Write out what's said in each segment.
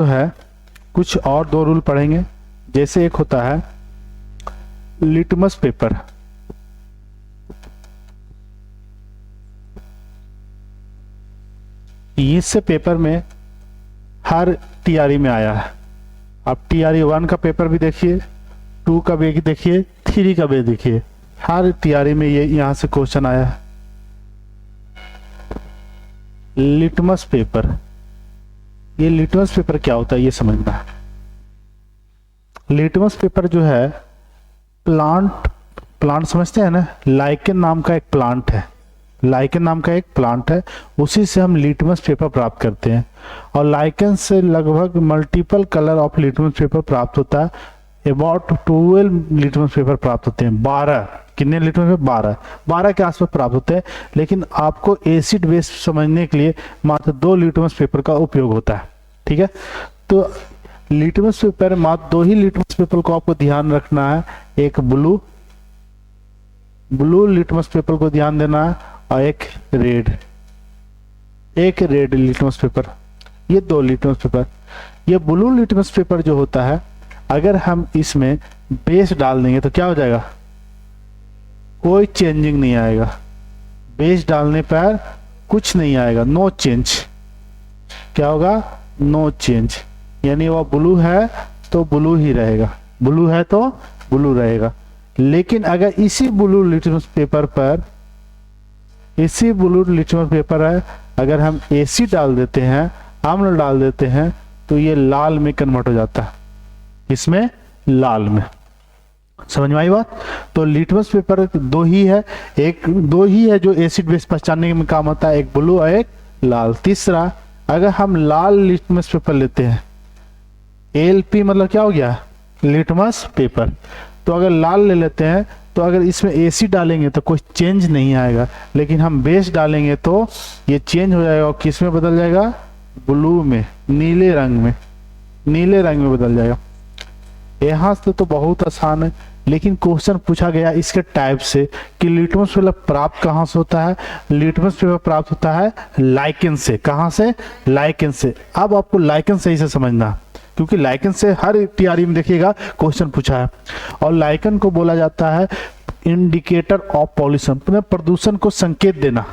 तो है कुछ और दो रूल पढ़ेंगे। जैसे एक होता है लिटमस पेपर। इससे पेपर में हर टीआरई में आया है। आप टीआरई 1 का पेपर भी देखिए, 2 का भी देखिए, 3 का भी देखिए, हर टीआरई में ये यहां से क्वेश्चन आया है। लिटमस पेपर, ये लिटमस पेपर क्या होता है ये समझना है। लिटमस पेपर जो है प्लांट समझते हैं ना, लाइकेन नाम का एक प्लांट है, लाइकेन नाम का एक प्लांट है, उसी से हम लिटमस पेपर प्राप्त करते हैं। और लाइकेन से लगभग multiple colour of litmus paper प्राप्त होता है। अबाउट 12 लिटमस पेपर प्राप्त होते हैं। 12 कितने लिटमस पेपर? 12 के आसपास प्राप्त होते हैं। लेकिन आपको एसिड बेस समझने के लिए मात्र 2 लिटमस पेपर का उपयोग होता है। ठीक है, तो लिटमस पेपर मात्र 2 ही लिटमस पेपर को आपको ध्यान रखना है। एक ब्लू लिटमस पेपर को ध्यान देना है और एक रेड लिटमस पेपर। ये 2 लिटमस पेपर। ये ब्लू लिटमस पेपर जो होता है, अगर हम इसमें बेस डाल देंगे तो क्या हो जाएगा? कोई चेंजिंग नहीं आएगा। बेस डालने पर कुछ नहीं आएगा, नो चेंज। क्या होगा? No change. यानी वो ब्लू है तो ब्लू ही रहेगा, ब्लू है तो ब्लू रहेगा। लेकिन अगर इसी ब्लू लिटमस पेपर पर, इसी ब्लू लिटमस पेपर है, अगर हम एसिड डाल देते हैं, अम्ल डाल देते हैं, तो ये लाल में कन्वर्ट हो जाता है। इसमें लाल में। समझ में आई बात? तो लिटमस पेपर 2 ही है, दो ही है जो एसिड बेस पहचानने में काम आता है, एक ब्लू और एक लाल। तीसरा, अगर हम लाल लिटमस पेपर लेते हैं, एलपी मतलब क्या हो गया? Litmus paper. तो अगर लाल ले लेते हैं तो अगर इसमें एसिड डालेंगे तो कोई चेंज नहीं आएगा, लेकिन हम बेस डालेंगे तो ये चेंज हो जाएगा। और किस में बदल जाएगा? ब्लू में, नीले रंग में, नीले रंग में बदल जाएगा। यहाँ से तो बहुत आसान है, लेकिन क्वेश्चन पूछा गया इसके टाइप से कि लिटमस पेपर प्राप्त कहाँ से होता है? लिटमस पेपर प्राप्त होता है लाइकेन से। कहाँ से? लाइकेन से। अब आपको लाइकेन सही से समझना, क्योंकि लाइकेन से हर टीआरई में देखिएगा क्वेश्चन पूछा है। और लाइकेन को बोला जाता है इंडिकेटर ऑफ पॉल्यूशन, प्रदूषण को संकेत देना।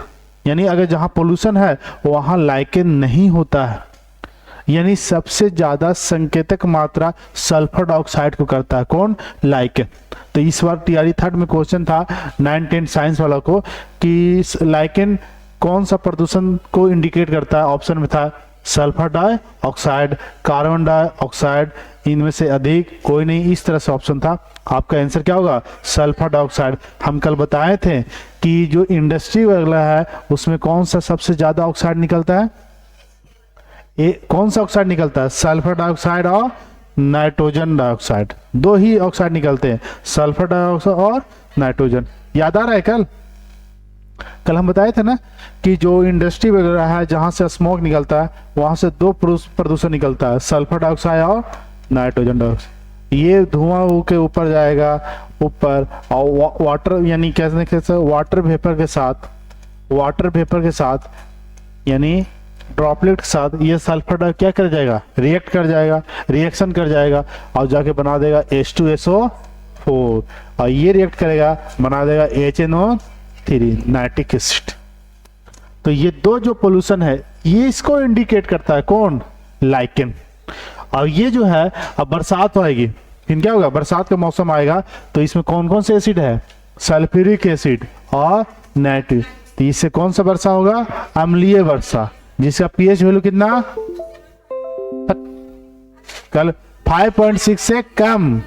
यानी अगर जहां पॉल्यूशन है वहां लाइकेन नहीं होता है। यानी सबसे ज्यादा संकेतक मात्रा सल्फर डाइऑक्साइड को करता है। कौन? लाइकेन। तो इस बार टीआरई 3rd में क्वेश्चन था 9-10 साइंस वाला को कि लाइकेन कौन सा प्रदूषण को इंडिकेट करता है। ऑप्शन में था सल्फर डाइऑक्साइड, कार्बन डाइऑक्साइड, इनमें से अधिक कोई नहीं, इस तरह से ऑप्शन था। आपका आंसर क्या होगा? Sulphur dioxide. हम कल बताए थे कि जो इंडस्ट्री वगैरह है उसमें कौन सा सबसे ज्यादा ऑक्साइड निकलता है? कौन सा ऑक्साइड निकलता है? सल्फर डाइऑक्साइड और नाइट्रोजन डाइऑक्साइड। 2 ही ऑक्साइड निकलते हैं, सल्फर डाइऑक्साइड और नाइट्रोजन। याद आ रहा है? कल हम बताए थे ना कि जो इंडस्ट्री वगैरह है जहां से स्मोक निकलता है वहां से 2 प्रदूषण निकलता है, सल्फर डाइऑक्साइड और नाइट्रोजन डाइऑक्साइड। ये धुआं के ऊपर जाएगा ऊपर, और वाटर यानी कैसे वाटर वेपर के साथ यानी ड्रॉपलेट के साथ ये सल्फर डाइऑक्साइड क्या कर जाएगा? रिएक्ट कर जाएगा, रिएक्शन कर जाएगा और जाके बना देगा H2SO4, और ये रिएक्ट करेगा बना देगा HNO3 नाइट्रिक एसिड। तो ये 2 जो पोल्यूशन है ये इसको इंडिकेट करता है। कौन? लाइकेन। और ये जो है, अब बरसात आएगी, फिर क्या होगा? बरसात का मौसम आएगा तो इसमें कौन कौन से एसिड है? सल्फ्यूरिक एसिड और नाइट्रिक। तो इससे कौन सा वर्षा होगा? अम्लीय वर्षा, जिसका पीएच वैल्यू कितना? कल 5.6 से कम,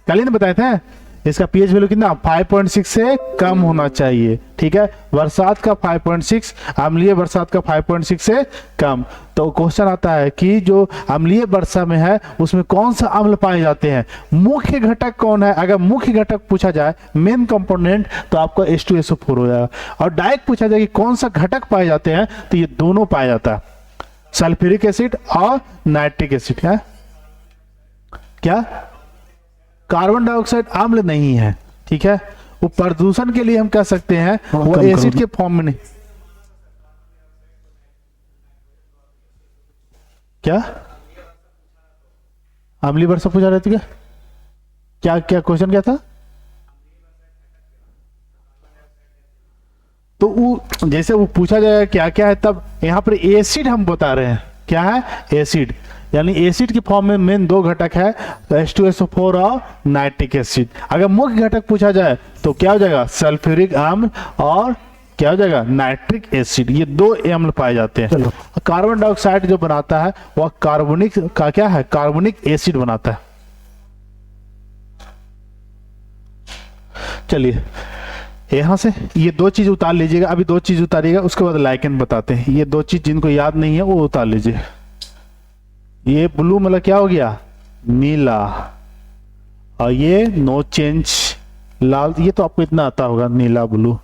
कल ही ना बताए थे। इसका पीएच वैल्यू कितना? 5.6 से कम होना चाहिए। ठीक है, बरसात का 5.6, अम्लीय बरसात का 5.6 से कम। तो क्वेश्चन आता है कि जो अम्लीय वर्षा में है उसमें कौन सा अम्ल पाए जाते हैं? मुख्य घटक कौन है? अगर मुख्य घटक पूछा जाए, मेन कंपोनेंट, तो आपका H2SO4 हो जाएगा। और डायरेक्ट पूछा जाए कि कौन सा घटक पाए जाते हैं, तो ये दोनों पाया जाता है, सल्फ्यूरिक एसिड और नाइट्रिक एसिड। है क्या? कार्बन डाइऑक्साइड अम्ल नहीं है। ठीक है, वो प्रदूषण के लिए हम कह सकते हैं वो एसिड के फॉर्म में नहीं। क्या? अम्लीय वर्षा पूछा रहे थे क्या? क्या क्या क्वेश्चन क्या था? तो वो जैसे वो पूछा जाएगा क्या क्या है, तब यहाँ पर एसिड हम बता रहे हैं। क्या है? एसिड। यानी एसिड की फॉर्म में मेन दो घटक है, H2SO4 और नाइट्रिक एसिड। अगर मुख्य घटक पूछा जाए तो क्या हो जाएगा? सल्फ्यूरिक अम्ल और क्या हो जाएगा? Nitric acid. ये दो अम्ल पाए जाते हैं। चलो, कार्बन डाइऑक्साइड जो बनाता है वह कार्बनिक का क्या है? कार्बनिक एसिड बनाता है। चलिए यहां से ये दो चीज उतार लीजिएगा, अभी दो चीज उतारिएगा, उसके बाद लाइकेन बताते हैं। ये दो चीज जिनको याद नहीं है वो उतार लीजिए। ये ब्लू मतलब क्या हो गया? नीला। और ये नो चेंज लाल, ये तो आपको इतना आता होगा, नीला ब्लू।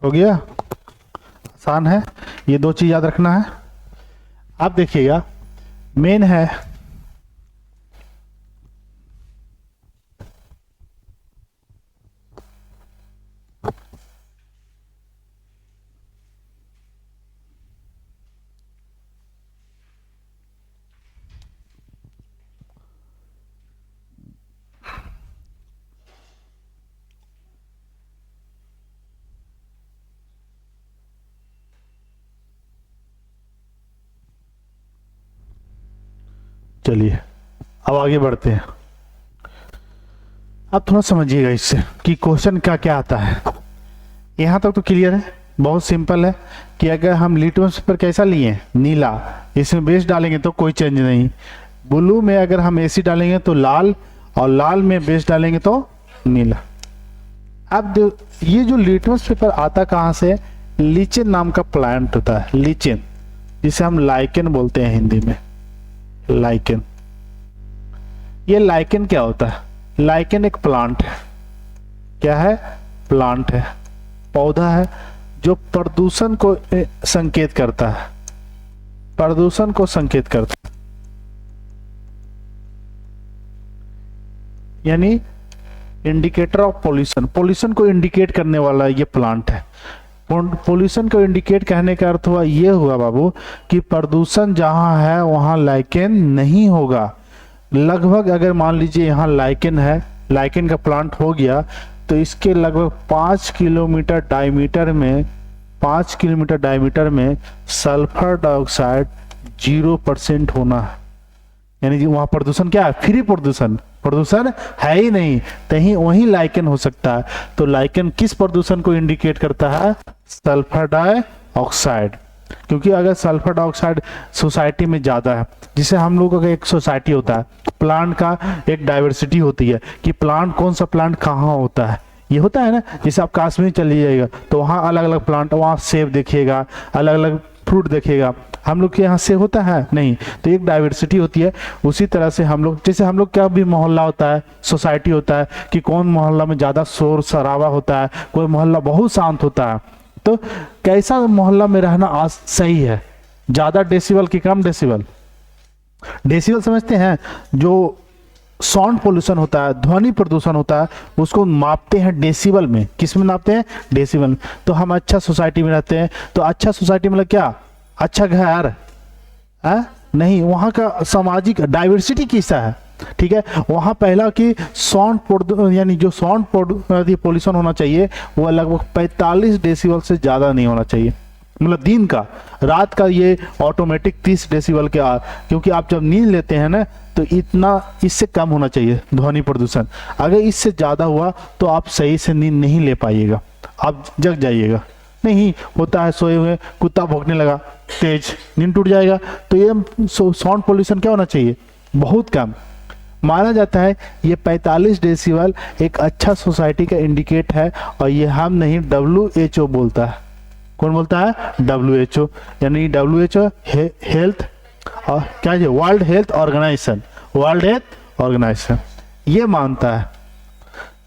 हो गया? आसान है। ये दो चीज याद रखना है। अब देखिएगा, मेन है चलिए अब आगे बढ़ते हैं। अब थोड़ा समझिएगा इससे कि क्वेश्चन क्या क्या आता है। यहां तक तो क्लियर है, बहुत सिंपल है कि अगर हम लिटमस पेपर कैसा लिए? नीला। इसमें बेस डालेंगे तो कोई चेंज नहीं। ब्लू में अगर हम एसिड डालेंगे तो लाल, और लाल में बेस डालेंगे तो नीला। अब ये जो लिटमस पेपर आता कहाँ से? लीचेन नाम का प्लांट होता है, लीचेन, जिसे हम लाइकेन बोलते हैं हिंदी में, लाइकेन। ये लाइकेन क्या होता है? लाइकेन एक प्लांट है। क्या है? प्लांट है, पौधा है, जो प्रदूषण को संकेत करता है, प्रदूषण को संकेत करता है। यानी इंडिकेटर ऑफ पोल्यूशन, पोल्यूशन को इंडिकेट करने वाला ये प्लांट है। पोल्यूशन को इंडिकेट कहने का अर्थ हुआ ये हुआ बाबू कि प्रदूषण जहां है वहां लाइकेन नहीं होगा। लगभग अगर मान लीजिए यहाँ लाइकेन है, लाइकेन का प्लांट हो गया, तो इसके लगभग 5 किलोमीटर डायमीटर में, 5 किलोमीटर डायमीटर में सल्फर डाइऑक्साइड 0% होना है। यानी कि वहां प्रदूषण क्या है? फ्री प्रदूषण, प्रदूषण है ही नहीं, कहीं वहीं लाइकेन हो सकता है। तो लाइकेन किस प्रदूषण को इंडिकेट करता है? Sulphur dioxide. क्योंकि अगर सल्फर डाइऑक्साइड सोसाइटी में ज्यादा है, जिसे हम लोगों का एक सोसाइटी होता है, प्लांट का एक डाइवर्सिटी होती है कि प्लांट कौन सा प्लांट कहाँ होता है, ये होता है ना। जैसे आप कश्मीर चले जाइएगा तो वहाँ अलग अलग प्लांट, वहाँ सेब देखिएगा, अलग अलग फ्रूट देखेगा। हम लोग के यहाँ से होता है नहीं, तो एक डाइवर्सिटी होती है। उसी तरह से हम लोग, जैसे हम लोग क्या भी मोहल्ला होता है, सोसाइटी होता है कि कौन मोहल्ला में ज़्यादा शोर शराबा होता है, कोई मोहल्ला बहुत शांत होता है। तो कैसा मोहल्ला में रहना आज सही है? ज़्यादा डेसिबल कि कम डेसिबल? डेसिबल समझते हैं? जो साउंड पोल्यूशन होता है, ध्वनि प्रदूषण होता है, उसको मापते हैं डेसिबल में। किस में नापते हैं? डेसिबल में। तो हम अच्छा सोसाइटी में रहते हैं, तो अच्छा सोसाइटी मतलब क्या? अच्छा घर है नहीं, वहाँ का सामाजिक डाइवर्सिटी कैसा है? ठीक है, वहाँ पहला कि साउंड यानी जो साउंड पोल्यूशन होना चाहिए वो लगभग 45 डेसिबल से ज़्यादा नहीं होना चाहिए। मतलब दिन का, रात का ये ऑटोमेटिक 30 डेसिबल के क्योंकि आप जब नींद लेते हैं ना तो इतना, इससे कम होना चाहिए ध्वनि प्रदूषण। अगर इससे ज़्यादा हुआ तो आप सही से नींद नहीं ले पाइएगा, आप जग जाइएगा। नहीं होता है सोए हुए कुत्ता भौंकने लगा तेज, नींद टूट जाएगा। तो ये साउंड पोल्यूशन क्या होना चाहिए, बहुत कम। माना जाता है ये 45 डेसिबल एक अच्छा सोसाइटी का इंडिकेट है, और ये हम नहीं WHO बोलता है। कौन बोलता है, WHO, यानी WHO हेल्थ और क्या है, world health organisation, world health organisation ये मानता है।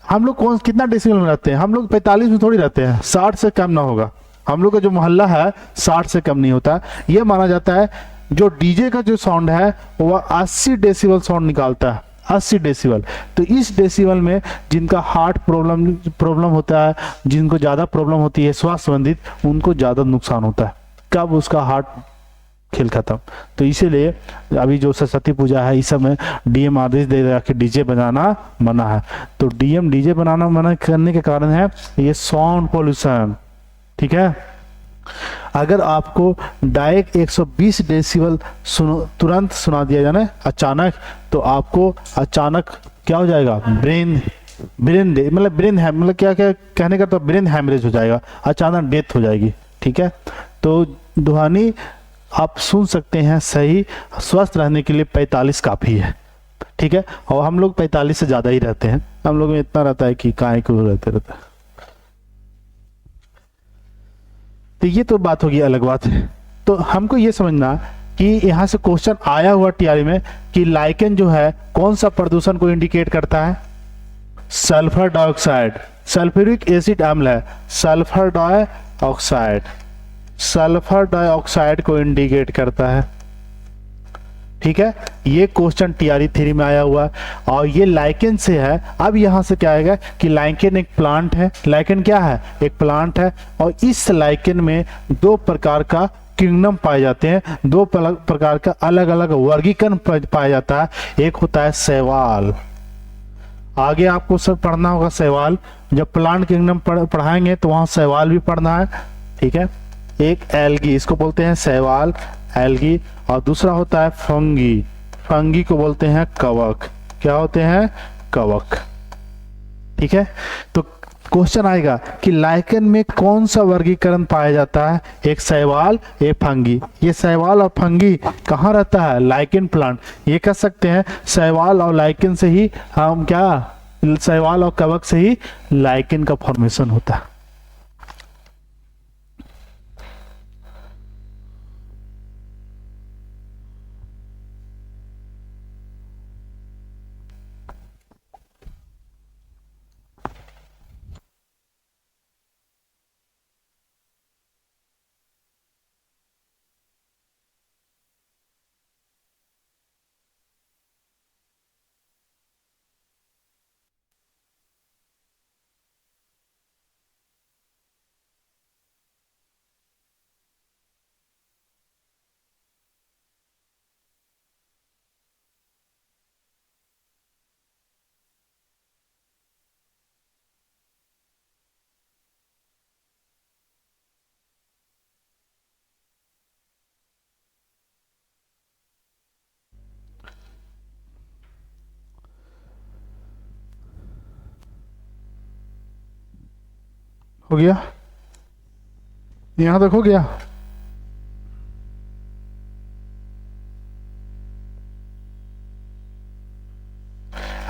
हम लोग कौन कितना डेसिबल में रहते हैं, हम लोग 45 में थोड़ी रहते हैं, 60 से कम ना होगा। हम लोग का जो मोहल्ला है 60 से कम नहीं होता। ये माना जाता है जो डीजे का जो साउंड है वह 80 डेसिबल साउंड निकालता है, 80 डेसिबल। तो इस डेसिबल में जिनका हार्ट प्रॉब्लम होता है, जिनको ज़्यादा प्रॉब्लम होती है श्वास संबंधित, उनको ज़्यादा नुकसान होता है, कब उसका हार्ट खेल खत्म। तो इसीलिए अभी जो सरस्वती पूजा है इस समय डीएम आदेश दे रहा है कि डीजे बजाना मना है। तो डीएम डीजे बनाना मना करने के कारण है ये साउंड पोल्यूशन, ठीक है। अगर आपको डायरेक्ट 120 डेसिबल तुरंत सुना दिया जाए अचानक, तो आपको अचानक क्या हो जाएगा, ब्रेन मतलब क्या क्या कहने का, तो ब्रेन हैमरेज हो जाएगा, अचानक डेथ हो जाएगी, ठीक है। तो ध्वनि आप सुन सकते हैं सही, स्वस्थ रहने के लिए 45 काफ़ी है, ठीक है। और हम लोग 45 से ज़्यादा ही रहते हैं, हम लोग में इतना रहता है कि काहे को रहता। तो ये तो बात होगी, अलग बात है। तो हमको ये समझना कि यहाँ से क्वेश्चन आया हुआ टीआरई में कि लाइकेन जो है कौन सा प्रदूषण को इंडिकेट करता है, सल्फर डाइऑक्साइड, सल्फ्यूरिक एसिड अम्ल है, सल्फर डाइऑक्साइड, सल्फर डाइऑक्साइड को इंडिकेट करता है, ठीक है। ये क्वेश्चन टीआरई थ्री में आया हुआ और ये लाइकेन से है। अब यहाँ से क्या आएगा कि लाइकेन एक प्लांट है, लाइकेन क्या है, एक प्लांट है, और इस लाइकेन में दो प्रकार का किंगडम पाए जाते हैं, दो प्रकार का अलग अलग वर्गीकरण पाया जाता है। एक होता है शैवाल, आगे आपको सब पढ़ना होगा शैवाल, जब प्लांट किंगडम पढ़ाएंगे तो वहाँ शैवाल भी पढ़ना है, ठीक है। एक एल्गी, इसको बोलते हैं शैवाल, एल्गी, और दूसरा होता है फंगी, फंगी को बोलते हैं कवक, क्या होते हैं, कवक, ठीक है। तो क्वेश्चन आएगा कि लाइकेन में कौन सा वर्गीकरण पाया जाता है, एक शैवाल एक फंगी। ये शैवाल और फंगी कहाँ रहता है, लाइकेन प्लांट। ये कह सकते हैं शैवाल और लाइकेन से ही हम क्या, शैवाल और कवक से ही लाइकेन का फॉर्मेशन होता है। हो गया, यहां तक हो गया।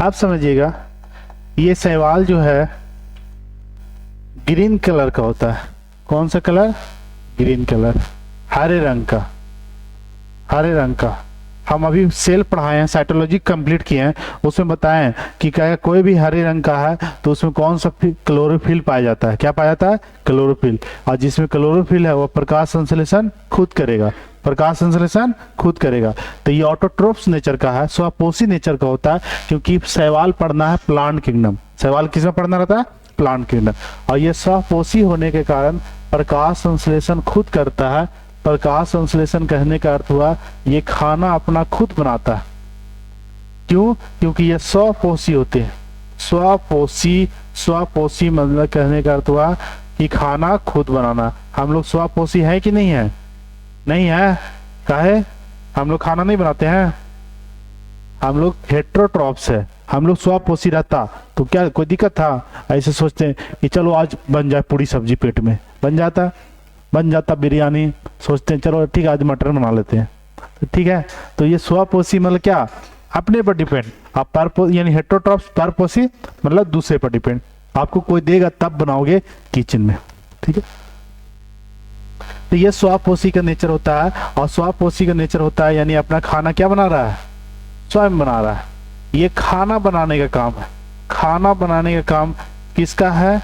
आप समझिएगा ये शैवाल जो है ग्रीन कलर का होता है, कौन सा कलर, ग्रीन कलर, हरे रंग का, हरे रंग का। हम अभी सेल पढ़ाए हैं, साइटोलॉजी कंप्लीट किए हैं, उसमें बताएं कि क्या कोई भी हरे रंग का है तो उसमें कौन सा क्लोरोफिल पाया जाता है, क्या पाया जाता है, क्लोरोफिल। और जिसमें क्लोरोफिल है वो प्रकाश संश्लेषण खुद करेगा, प्रकाश संश्लेषण खुद करेगा। तो ये ऑटोट्रोप्स नेचर का है, स्वपोषी नेचर का होता है, क्योंकि शैवाल पढ़ना है प्लांट किंगडम, शैवाल किसमें पढ़ना रहता है, प्लांट किंगडम। और ये स्वपोषी होने के कारण प्रकाश संश्लेषण खुद करता है। प्रकाश संश्लेषण कहने का अर्थ हुआ ये खाना अपना खुद बनाता है। क्यों, क्योंकि ये स्वपोषी होते हैं, स्वपोषी, स्वपोषी मतलब कहने का अर्थ हुआ कि खाना खुद बनाना। हम लोग स्वपोषी है कि नहीं है, नहीं है, काहे, हम लोग खाना नहीं बनाते हैं, हम लोग हेट्रोट्रॉप्स है, हम लोग स्वपोषी रहता तो क्या कोई दिक्कत था? ऐसे सोचते हैं कि चलो आज बन जाए पूरी सब्जी, पेट में बन जाता बिरयानी, सोचते हैं चलो ठीक है आज मटर बना लेते हैं, तो ठीक है। तो ये स्वपोषी मतलब क्या, अपने पर डिपेंड। आप यानी हेट्रोट्रॉप्स परपोषी मतलब दूसरे पर डिपेंड, आपको कोई देगा तब बनाओगे किचन में, ठीक है। तो ये स्वपोषी का नेचर होता है, और स्वपोषी का नेचर होता है यानी अपना खाना क्या बना रहा है, स्वयं बना रहा है। ये खाना बनाने का काम है, खाना बनाने का काम किसका है,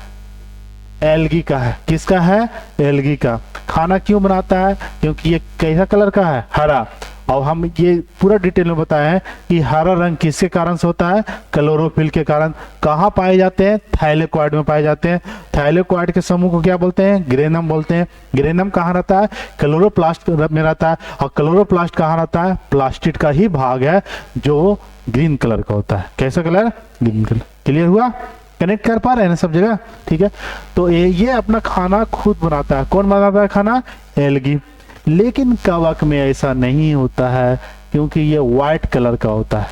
एल्गी का है। किसका है, एल्गी का। खाना क्यों बनाता है, क्योंकि ये कैसा कलर का है, हरा। और हम ये पूरा डिटेल में बताया है कि हरा रंग किसके कारण से होता है, क्लोरोफिल के कारण। कहाँ पाए जाते हैं, थाइलेकोइड में पाए जाते हैं। थाइलेकोइड के समूह को क्या बोलते हैं, ग्रेनम बोलते हैं। ग्रेनम कहाँ रहता है, क्लोरोप्लास्ट में रहता है। और क्लोरोप्लास्ट कहाँ रहता है, प्लास्टिड का ही भाग है जो ग्रीन कलर का होता है। कैसा कलर, ग्रीन कलर। क्लियर हुआ, कनेक्ट कर पा रहे हैं ना सब जगह, ठीक है। तो ये अपना खाना खुद बनाता है। कौन बनाता है खाना, एल्गी। लेकिन कवक में ऐसा नहीं होता है, क्योंकि ये व्हाइट कलर का होता है,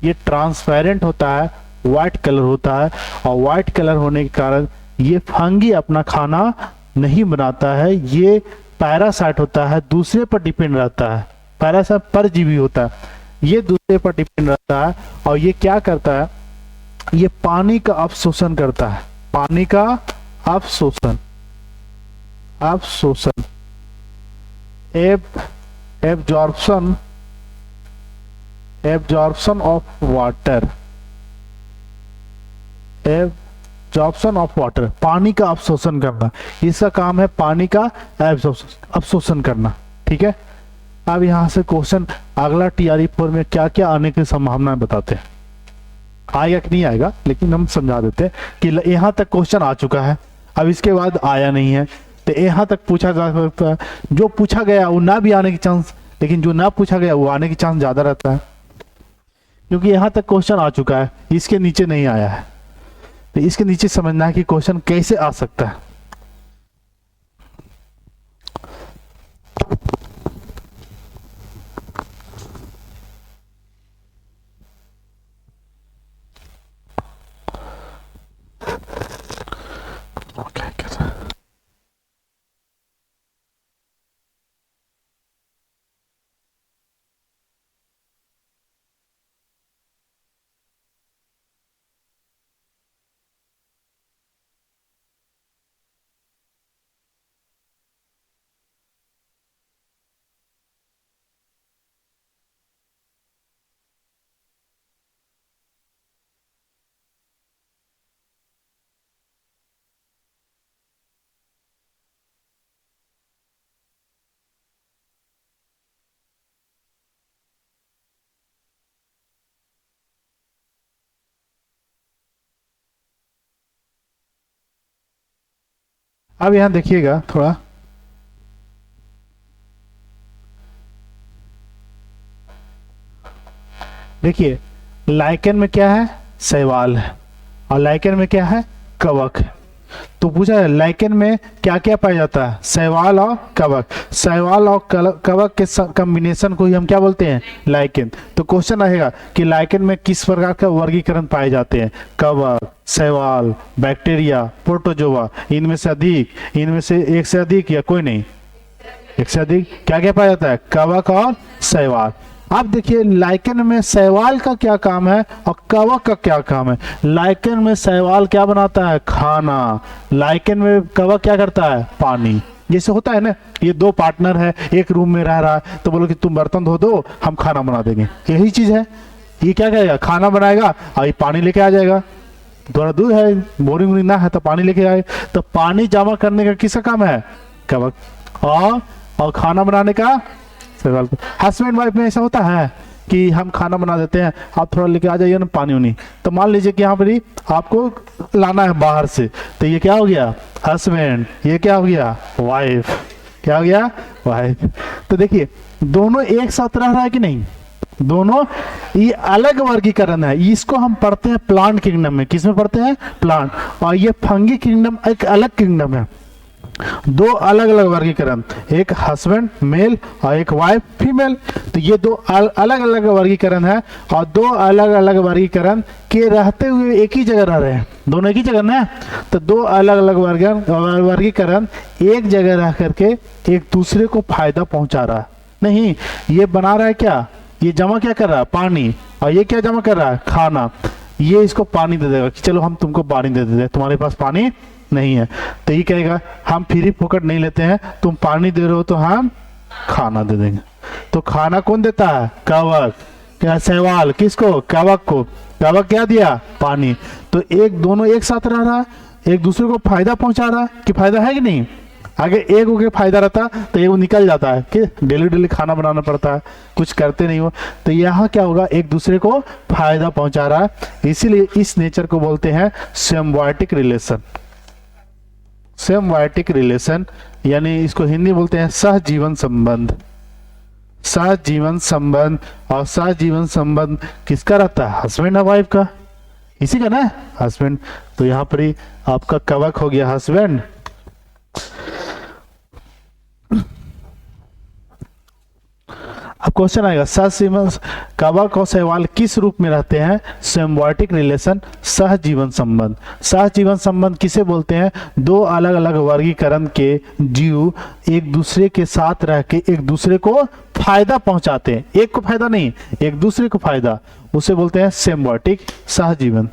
ये ट्रांसपेरेंट होता है, व्हाइट कलर होता है। और व्हाइट कलर होने के कारण ये फंगी अपना खाना नहीं बनाता है, ये पैरासाइट होता है, दूसरे पर डिपेंड रहता है। पैरासाइट परजीवी होता है, ये दूसरे पर डिपेंड रहता है। और ये क्या करता है, ये पानी का अवशोषण करता है, पानी का अवशोषण, अवशोषण, absorption, absorption of water, absorption of water, पानी का अवशोषण करना। इसका काम है पानी का अवशोषण करना, ठीक है। अब यहां से क्वेश्चन अगला TRE4 में क्या क्या आने की संभावना बताते हैं। आएगा कि नहीं आएगा, लेकिन हम समझा देते हैं कि यहां तक क्वेश्चन आ चुका है, अब इसके बाद आया नहीं है, तो यहाँ तक पूछा जा सकता है। जो पूछा गया वो ना भी आने की चांस, लेकिन जो ना पूछा गया वो आने की चांस ज्यादा रहता है, क्योंकि यहाँ तक क्वेश्चन आ चुका है, इसके नीचे नहीं आया है। तो इसके नीचे समझना है कि क्वेश्चन कैसे आ सकता है। अब यहां देखिएगा थोड़ा, देखिए लाइकेन में क्या है, शैवाल है, और लाइकेन में क्या है, कवक है। तो पूछा है लाइकेन में क्या क्या पाया जाता है, शैवाल और कवक। शैवाल और कवक के कॉम्बिनेशन को ही हम क्या बोलते हैं, लाइकेन। तो क्वेश्चन रहेगा कि लाइकेन में किस प्रकार का वर्गीकरण पाए जाते हैं, कवक, शैवाल, बैक्टीरिया, प्रोटोजोआ। इनमें से अधिक, इनमें से एक से अधिक या कोई नहीं, एक से अधिक क्या क्या पाया जाता है, कवक और शैवाल। अब देखिए लाइकेन में शैवाल का क्या काम है और कवक का क्या काम है। लाइकेन में शैवाल क्या बनाता है, खाना। लाइकेन में कवक क्या करता है, पानी। जैसे होता है ना, ये दो पार्टनर है, एक रूम में रह रहा है, तो बोलो कि तुम बर्तन धो दो, हम खाना बना देंगे। यही चीज है, ये क्या करेगा, खाना बनाएगा और ये पानी लेके आ जाएगा। थोड़ा दूर है, बोरिंग वोरिंग ना है तो पानी लेके आए, तो पानी जमा करने का किसका काम है, कवक। और खाना बनाने का हस्बैंड वाइफ में ऐसा होता है कि हम खाना बना देते हैं, आप थोड़ा लेके आ जाइए ना पानी उनी। तो मान लीजिए कि यहाँ पर ही आपको लाना है बाहर से, तो ये क्या हो गया, हस्बैंड। ये क्या हो गया, वाइफ। क्या हो गया, वाइफ। तो देखिए दोनों एक साथ रह रहा है कि नहीं, दोनों ये अलग वर्गीकरण है। इसको हम पढ़ते हैं प्लांट किंगडम में। किस में पढ़ते हैं, प्लांट। और ये फंगी किंगडम एक अलग किंगडम है। दो अलग अलग वर्गीकरण, एक हस्बैंड मेल और एक वाइफ फीमेल। तो ये दो अलग अलग वर्गीकरण है और दो अलग अलग वर्गीकरण के रहते हुए एक ही जगह रह रहे हैं, दोनों एक ही जगह ना। तो दो अलग अलग वर्गीकरण एक जगह रह करके एक दूसरे को फायदा पहुंचा रहा है। नहीं, ये बना रहा है क्या, ये जमा क्या कर रहा है, पानी, और ये क्या जमा कर रहा है, खाना। ये इसको पानी दे देगा कि चलो हम तुमको पानी दे देते हैं, तुम्हारे पास पानी नहीं है। तो ये कहेगा हम फ्री फोकट नहीं लेते हैं, तुम पानी दे रहे हो तो हम खाना दे देंगे। तो खाना कौन देता है, कवक। क्या सवाल किसको, कवक को। कवक क्या दिया, पानी। तो एक दोनों एक साथ रह रहा है, एक दूसरे को फायदा पहुंचा रहा है कि फायदा है कि नहीं। आगे एक को फायदा रहता तो ये वो निकल जाता है कि डेली डेली खाना बनाना पड़ता है, कुछ करते नहीं हो। तो यहाँ क्या होगा, एक दूसरे को फायदा पहुंचा रहा है। इसीलिए इस नेचर को बोलते हैं सिम्बायोटिक रिलेशन। सिम्बायोटिक रिलेशन यानी इसको हिंदी बोलते हैं सहजीवन संबंध। सहजीवन संबंध, और सहजीवन संबंध किसका रहता है, हस्बैंड और वाइफ का, इसी का ना, हस्बैंड। तो यहाँ पर ही आपका कवक हो गया हस्बैंड। अब क्वेश्चन आएगा, सहजीवन कवक और शैवाल किस रूप में रहते हैं, सिम्बायोटिक रिलेशन, सहजीवन संबंध। सहजीवन संबंध किसे बोलते हैं, दो अलग अलग वर्गीकरण के जीव एक दूसरे के साथ रह के एक दूसरे को फायदा पहुंचाते हैं, एक को फायदा नहीं, एक दूसरे को फायदा, उसे बोलते हैं सिम्बायोटिक, सहजीवन।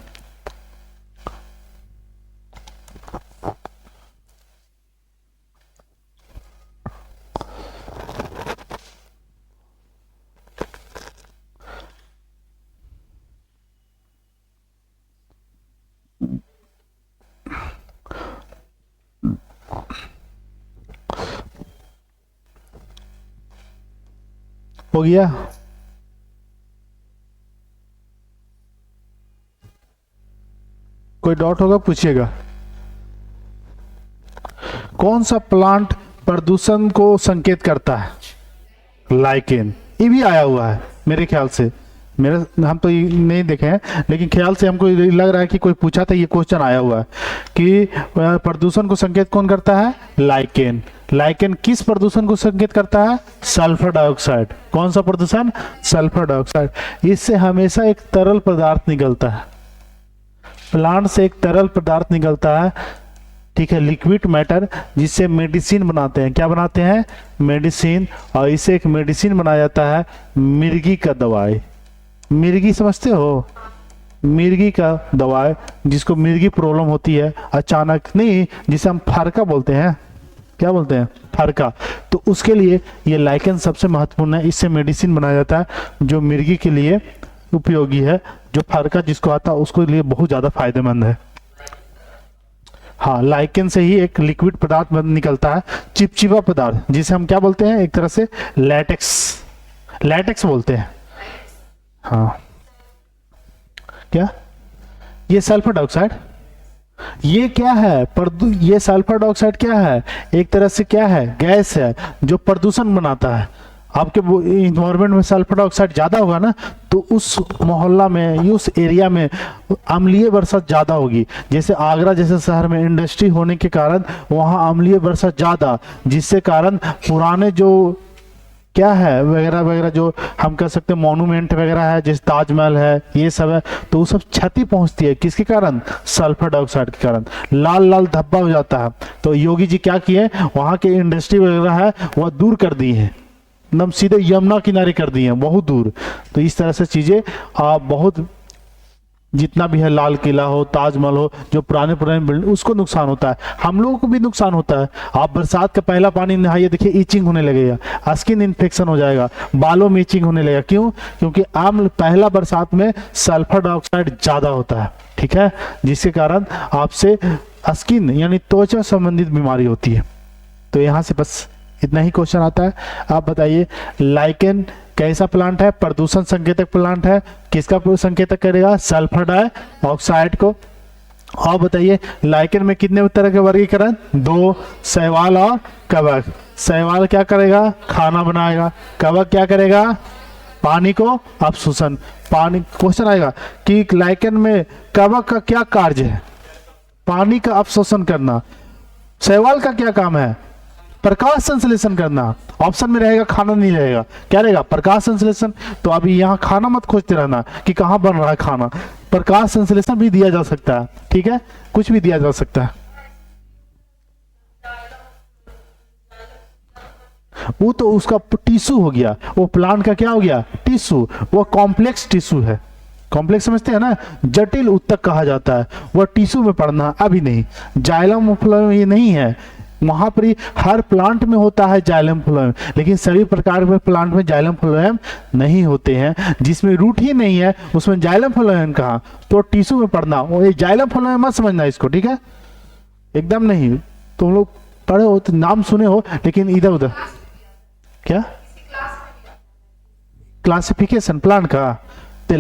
हो गया। कोई डाउट होगा पूछिएगा। कौन सा प्लांट प्रदूषण को संकेत करता है, लाइकेन। ये भी आया हुआ है मेरे ख्याल से, मेरे हम तो ये नहीं देखे हैं, लेकिन ख्याल से हमको लग रहा है कि कोई पूछा था, ये क्वेश्चन आया हुआ है कि प्रदूषण को संकेत कौन करता है, लाइकेन। लाइकेन किस प्रदूषण को संकेत करता है, सल्फर डाइऑक्साइड। कौन सा प्रदूषण, सल्फर डाइऑक्साइड। इससे हमेशा एक तरल पदार्थ निकलता है, प्लांट से एक तरल पदार्थ निकलता है, ठीक है, लिक्विड मैटर, जिससे मेडिसिन बनाते हैं। क्या बनाते हैं, मेडिसिन। और इससे एक मेडिसिन बनाया जाता है मिर्गी का दवाई। मिर्गी समझते हो, मिर्गी का दवाई, जिसको मिर्गी प्रॉब्लम होती है अचानक, नहीं, जिसे हम फरका बोलते हैं, क्या बोलते हैं, फरका। तो उसके लिए ये लाइकेन सबसे महत्वपूर्ण है। इससे मेडिसिन बनाया जाता है जो मिर्गी के लिए उपयोगी है। जो फरका जिसको आता है उसके लिए बहुत ज्यादा फायदेमंद है। हाँ, लाइकेन से ही एक लिक्विड पदार्थ निकलता है, चिपचिपा पदार्थ, जिसे हम क्या बोलते हैं, एक तरह से लैटेक्स, लैटेक्स बोलते हैं। हाँ, क्या ये सल्फर डाइऑक्साइड, ये क्या है, ये सल्फर डाइऑक्साइड क्या है, एक तरह से क्या है, गैस है जो प्रदूषण बनाता है। आपके इन्वायरमेंट में सल्फर डाइऑक्साइड ज्यादा होगा ना, तो उस मोहल्ला में, उस एरिया में अम्लीय वर्षा ज्यादा होगी। जैसे आगरा जैसे शहर में इंडस्ट्री होने के कारण वहाँ अम्लीय वर्षा ज्यादा, जिससे कारण पुराने जो क्या है वगैरह वगैरह, जो हम कह सकते हैं मोनूमेंट वगैरह है, जैसे ताजमहल है, ये सब है, तो वो सब क्षति पहुंचती है किसके कारण, सल्फर डाइऑक्साइड के कारण, लाल लाल धब्बा हो जाता है। तो योगी जी क्या किए, वहाँ के इंडस्ट्री वगैरह है वह दूर कर दी है, एकदम सीधे यमुना किनारे कर दिए हैं, बहुत दूर। तो इस तरह से चीजें बहुत, जितना भी है, लाल किला हो, ताजमहल हो, जो पुराने पुराने बिल्डिंग, उसको नुकसान होता है, हम लोगों को भी नुकसान होता है। आप बरसात का पहला पानी नहाइए, देखिए इचिंग होने लगेगा, स्किन इन्फेक्शन हो जाएगा, बालों में इचिंग होने लगेगा। क्यों, क्योंकि आम पहला बरसात में सल्फर डाइऑक्साइड ज्यादा होता है, ठीक है, जिसके कारण आपसे स्किन यानी त्वचा संबंधित बीमारी होती है। तो यहाँ से बस इतना ही क्वेश्चन आता है। आप बताइए लाइकेन कैसा प्लांट है, प्रदूषण संकेतक प्लांट है, किसका संकेतक करेगा, सल्फर डाइऑक्साइड को। और बताइए लाइकेन में कितने तरह के वर्गीकरण, दो, शैवाल और कवक। शैवाल क्या करेगा, खाना बनाएगा, कवक क्या करेगा, पानी को अवशोषण। पानी, क्वेश्चन आएगा कि लाइकेन में कवक का क्या कार्य है, पानी का अवशोषण करना, शैवाल का क्या काम है? प्रकाश संश्लेषण करना। ऑप्शन में रहेगा खाना नहीं रहेगा, क्या रहेगा? प्रकाश संश्लेषण। तो अभी यहाँ खाना मत खोजते रहना कि कहाँ बन रहा है खाना, प्रकाश संश्लेषण भी दिया जा सकता है, ठीक है, कुछ भी दिया जा सकता है। वो तो उसका टिश्यू हो गया, वो प्लांट का क्या हो गया? टिश्यू। वो कॉम्प्लेक्स टिश्यू है, कॉम्प्लेक्स समझते हैं ना, जटिल उत्तक कहा जाता है, वह टिश्यू में पढ़ना अभी नहीं। जाइलम फ्लोएम ये नहीं है, वहां पर ही हर प्लांट में होता है जाइलम फ्लोएम, लेकिन सभी प्रकार के प्लांट में जाइलम फ्लोएम नहीं होते हैं। जिसमें रूट ही नहीं है उसमें जाइलम फ्लोएम कहाँ? तो टिश्यू में पढ़ना। वो ये जाइलम फ्लोएम मत समझना इसको, ठीक है, एकदम नहीं। तुम लोग पढ़े हो तो नाम सुने हो, लेकिन इधर उधर क्या क्लासिफिकेशन प्लांट का, तो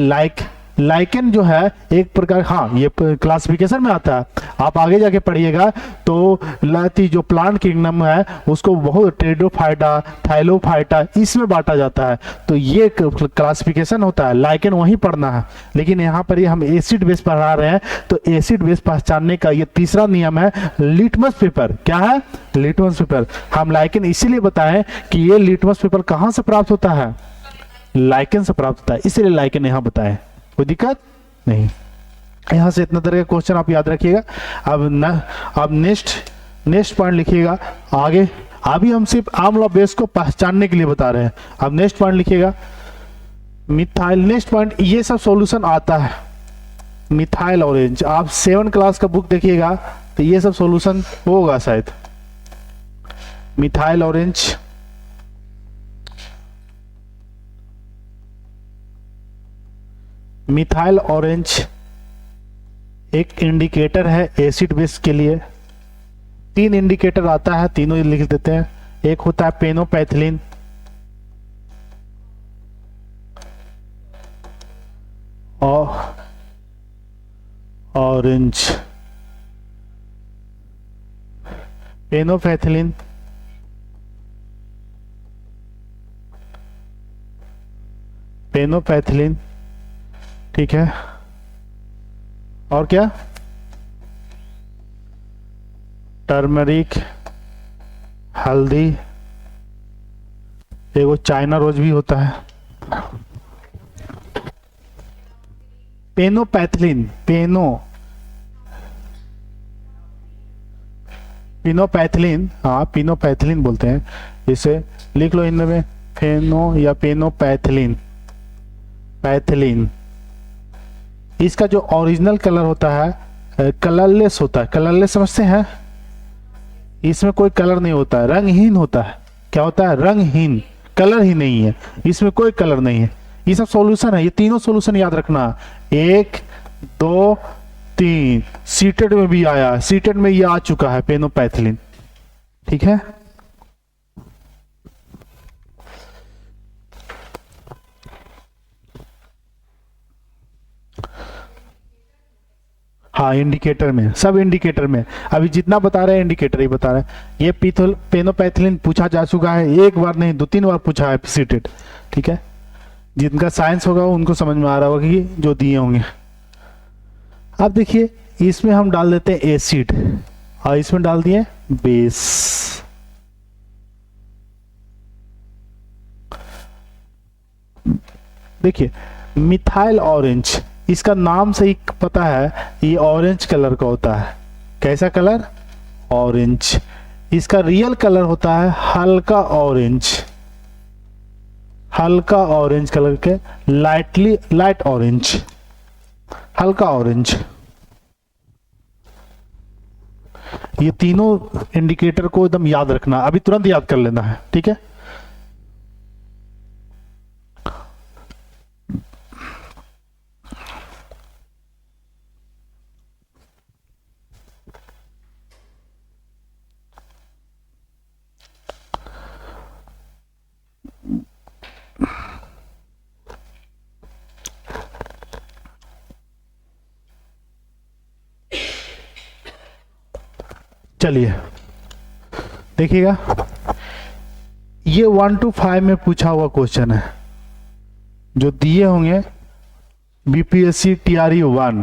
लाइकेन जो है एक प्रकार, हाँ ये क्लासिफिकेशन में आता है, आप आगे जाके पढ़िएगा तो लाती जो प्लांट किंगडम है उसको बहुत टेरिडोफाइटा, थाइलोफाइटा इसमें बांटा जाता है। तो ये क्लासिफिकेशन होता है, लाइकेन वहीं पढ़ना है। लेकिन यहाँ पर ये हम एसिड बेस पढ़ा रहे हैं, तो एसिड बेस पहचानने का ये तीसरा नियम है, लिटमस पेपर। क्या है? Litmus paper. हम लाइकेन इसीलिए बताएं कि ये लिटमस पेपर कहाँ से प्राप्त होता है? लाइकेन से प्राप्त होता है, इसीलिए लाइकेन यहाँ बताएं, कोई दिक्कत नहीं। यहां से इतना तरह का क्वेश्चन आप याद रखिएगा। अब नेक्स्ट पॉइंट लिखिएगा आगे। अभी हम सिर्फ आम्ल बेस को पहचानने के लिए बता रहे हैं। अब नेक्स्ट पॉइंट लिखिएगा मिथाइल। नेक्स्ट पॉइंट, ये सब सॉल्यूशन आता है। मिथाइल ऑरेंज, आप 7 क्लास का बुक देखिएगा तो ये सब सॉल्यूशन होगा शायद। मिथाइल ऑरेंज, मिथाइल ऑरेंज एक इंडिकेटर है एसिड बेस के लिए। 3 इंडिकेटर आता है, तीनों लिख देते हैं। एक होता है पेनोपैथिलीन, और ऑरेंज, पेनोपैथिलीन, पेनोपैथिलीन, ठीक है, और क्या? टर्मरिक, हल्दी, एगो चाइना रोज भी होता है। पेनोपैथिलीन, पिनोपैथिलीन, हाँ पिनोपैथिलीन बोलते हैं इसे, लिख लो इनमें फेनो या पेनोपैथिलीन, पैथिलीन। इसका जो ओरिजिनल कलर होता है कलरलेस होता है। कलरलेस समझते हैं? इसमें कोई कलर नहीं होता है, रंगहीन होता है। क्या होता है? रंगहीन, कलर ही नहीं है, इसमें कोई कलर नहीं है। ये सब सॉल्यूशन है, ये तीनों सॉल्यूशन याद रखना। 1 2 3 सीटेड में भी आया, सीटेड में ये आ चुका है पेनोपैथिलीन, ठीक है। हाँ इंडिकेटर में, सब इंडिकेटर में, अभी जितना बता रहे हैं इंडिकेटर ही बता रहे हैं। ये पेनोपैथिलीन पूछा जा चुका है, एक बार नहीं 2-3 बार पूछा है सीटेड, ठीक है। जिनका साइंस होगा उनको समझ में आ रहा होगा कि जो दिए होंगे। अब देखिए इसमें हम डाल देते हैं एसिड और इसमें डाल दिए बेस। देखिए मिथाइल ऑरेंज, इसका नाम से ही पता है ये ऑरेंज कलर का होता है। कैसा कलर? ऑरेंज। इसका रियल कलर होता है हल्का ऑरेंज, हल्का ऑरेंज कलर के, लाइट ऑरेंज, हल्का ऑरेंज। ये तीनों इंडिकेटर को एकदम याद रखना, अभी तुरंत याद कर लेना है, ठीक है। चलिए देखिएगा, ये 1 to 5 में पूछा हुआ क्वेश्चन है जो दिए होंगे BPSC TRE 1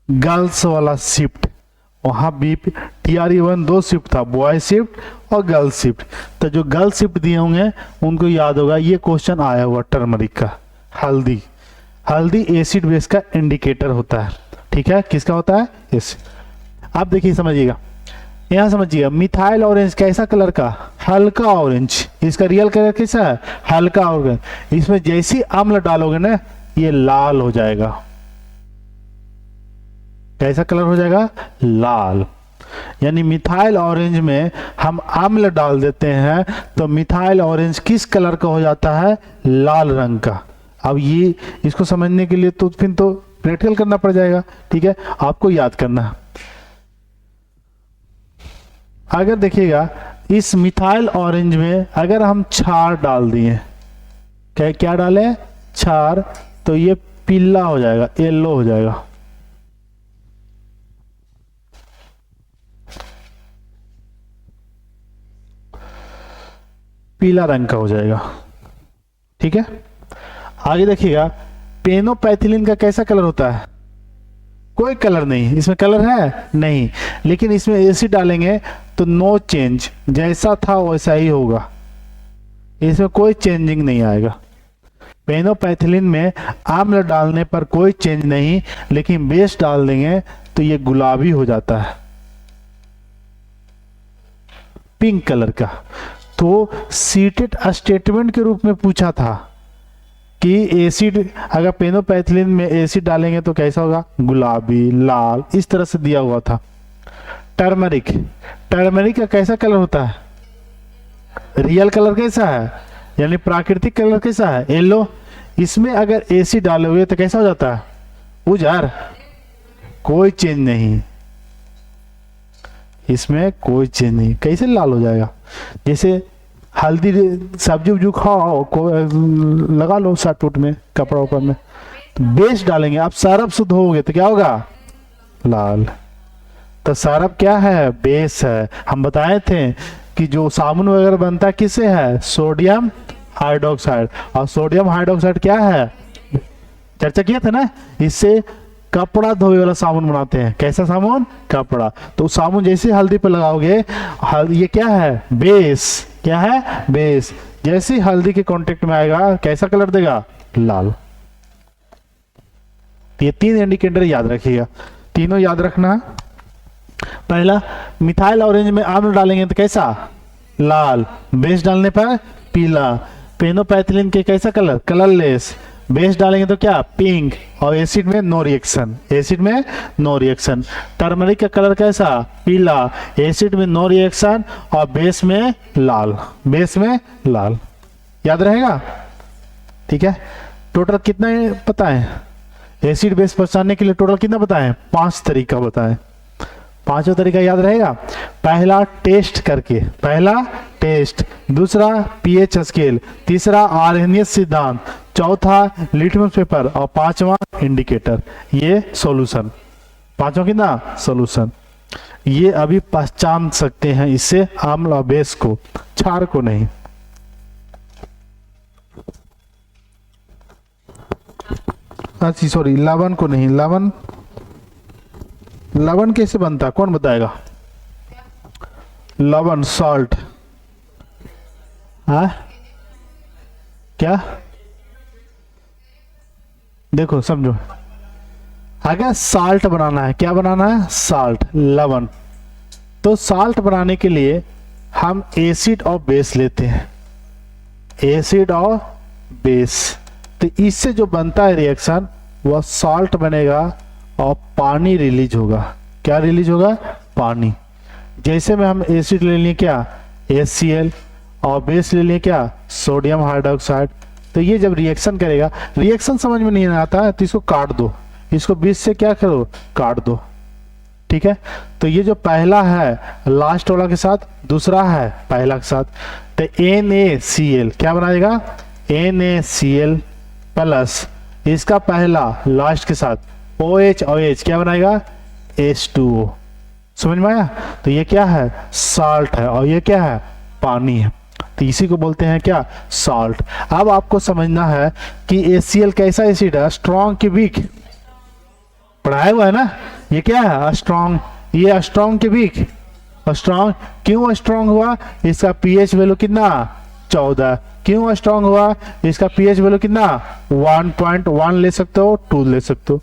गर्ल्स वाला शिफ्ट, वहां TRE1 दो शिफ्ट था, बॉय शिफ्ट और गर्ल शिफ्ट। तो जो गर्ल शिफ्ट दिए होंगे उनको याद होगा, ये क्वेश्चन आया हुआ टर्मरिक का। हल्दी, हल्दी एसिड बेस का इंडिकेटर होता है, ठीक है, किसका होता है, एसिड। आप देखिए समझिएगा, यहाँ समझिएगा, मिथाइल ऑरेंज कैसा कलर का, हल्का ऑरेंज। इसका रियल कलर कैसा है, हल्का ऑरेंज। इसमें जैसी अम्ल डालोगे ना ये लाल हो जाएगा। कैसा कलर हो जाएगा, लाल। यानी मिथाइल ऑरेंज में हम अम्ल डाल देते हैं तो मिथाइल ऑरेंज किस कलर का हो जाता है, लाल रंग का। अब ये इसको समझने के लिए तो फिर तो प्रैक्टिकल करना पड़ जाएगा, ठीक है, आपको याद करना है। अगर देखिएगा इस मिथाइल ऑरेंज में अगर हम क्षार डाल दिए, क्या डालें, क्षार, तो ये पीला हो जाएगा, येलो हो जाएगा। पीला रंग का हो जाएगा, ठीक है। आगे देखिएगा पेनोपैथिलीन का कैसा कलर होता है, कोई कलर नहीं, इसमें कलर है नहीं, लेकिन इसमें एसिड डालेंगे तो नो चेंज, जैसा था वैसा ही होगा, इसमें कोई चेंजिंग नहीं आएगा। पेनोपैथिलीन में आम्ल डालने पर कोई चेंज नहीं, लेकिन बेस डाल देंगे तो ये गुलाबी हो जाता है, पिंक कलर का। तो सीटेट स्टेटमेंट के रूप में पूछा था कि एसिड, अगर पेनोपैथिलीन में एसिड डालेंगे तो कैसा होगा, गुलाबी, लाल, इस तरह से दिया हुआ था। टर्मरिक, टर्मरिक का कैसा कलर होता है, रियल कलर कैसा है, यानी प्राकृतिक कलर कैसा है, येलो। इसमें अगर एसिड डालोगे तो कैसा हो जाता है, उजर, कोई चेंज नहीं, इसमें कोई चेंज नहीं। कैसे लाल हो जाएगा, जैसे हल्दी सब्जी उब्जी खाओ, लगा लो साटूट में, कपड़ा ऊपर में, तो बेस डालेंगे, आप सरफ से धोओगे तो क्या होगा, लाल। तो सरफ क्या है, बेस है। हम बताए थे कि जो साबुन वगैरह बनता है किससे है, सोडियम हाइड्रोक्साइड, और सोडियम हाइड्रोक्साइड क्या है, चर्चा किया था ना, इससे कपड़ा धोए वाला साबुन बनाते हैं। कैसा साबुन, कपड़ा। तो साबुन जैसे हल्दी पे लगाओगे, ये क्या है, बेस, क्या है, बेस। जैसे हल्दी के कांटेक्ट में आएगा कैसा कलर देगा, लाल। ये तीन इंडिकेटर याद रखिएगा, तीनों याद रखना। पहला, मिथाइल ऑरेंज में आम्ल डालेंगे तो कैसा, लाल, बेस डालने पर पीला। पेनोपैथिलीन के कैसा कलर, कलरलेस, बेस डालेंगे तो क्या, पिंक, और एसिड में नो रिएक्शन, एसिड में नो रिएक्शन। टर्मरिक का कलर कैसा, पीला, एसिड में नो रिएक्शन, और बेस में लाल, बेस में लाल। याद रहेगा, ठीक है। टोटल कितना पता है, एसिड बेस पहचानने के लिए टोटल कितना बताएं, 5 तरीका बताएं। पांचों तरीका याद रहेगा। पहला टेस्ट करके, पहला टेस्ट, दूसरा पीएच स्केल, तीसरा आरएनएस सिद्धांत, चौथा लिटमस पेपर, और पांचवा इंडिकेटर। ये सॉल्यूशन, पांचों की ना सॉल्यूशन। ये अभी पहचान सकते हैं इससे अम्ल और बेस को, क्षार को नहीं। अच्छा सॉरी, लवण को नहीं। लवण, लवण कैसे बनता है कौन बताएगा, लवण, सॉल्ट, हाँ क्या, देखो समझो, अगर साल्ट बनाना है, क्या बनाना है, साल्ट, लवण, तो साल्ट बनाने के लिए हम एसिड और बेस लेते हैं, एसिड और बेस। तो इससे जो बनता है रिएक्शन वह साल्ट बनेगा और पानी रिलीज होगा। क्या रिलीज होगा, पानी। जैसे में हम एसिड ले लिए क्या, HCl, और बेस ले लिए क्या, सोडियम हाइड्रोक्साइड। तो ये जब रिएक्शन करेगा, रिएक्शन समझ में नहीं आता है तो इसको काट दो, इसको बीच से क्या करो, काट दो, ठीक है। तो ये जो पहला है लास्ट वाला के साथ, दूसरा है पहला के साथ, तो NaCl क्या बनाएगा, NaCl प्लस इसका पहला लास्ट के साथ OH और H क्या बनाएगा, H2O। समझ में आया। तो ये क्या है, साल्ट है, और ये क्या है, पानी है। तो इसी को बोलते हैं क्या, साल्ट। अब आपको समझना है कि HCl कैसा एसिड है, स्ट्रॉन्ग की वीक, पढ़ाया हुआ है ना। ये क्या है, स्ट्रॉन्ग, ये स्ट्रॉन्ग की वीक, स्ट्रांग। क्यों स्ट्रांग हुआ? इसका पीएच वैल्यू कितना? 14। क्यों स्ट्रांग हुआ? इसका पीएच वैल्यू कितना? 1.1 ले सकते हो, 2 ले सकते हो।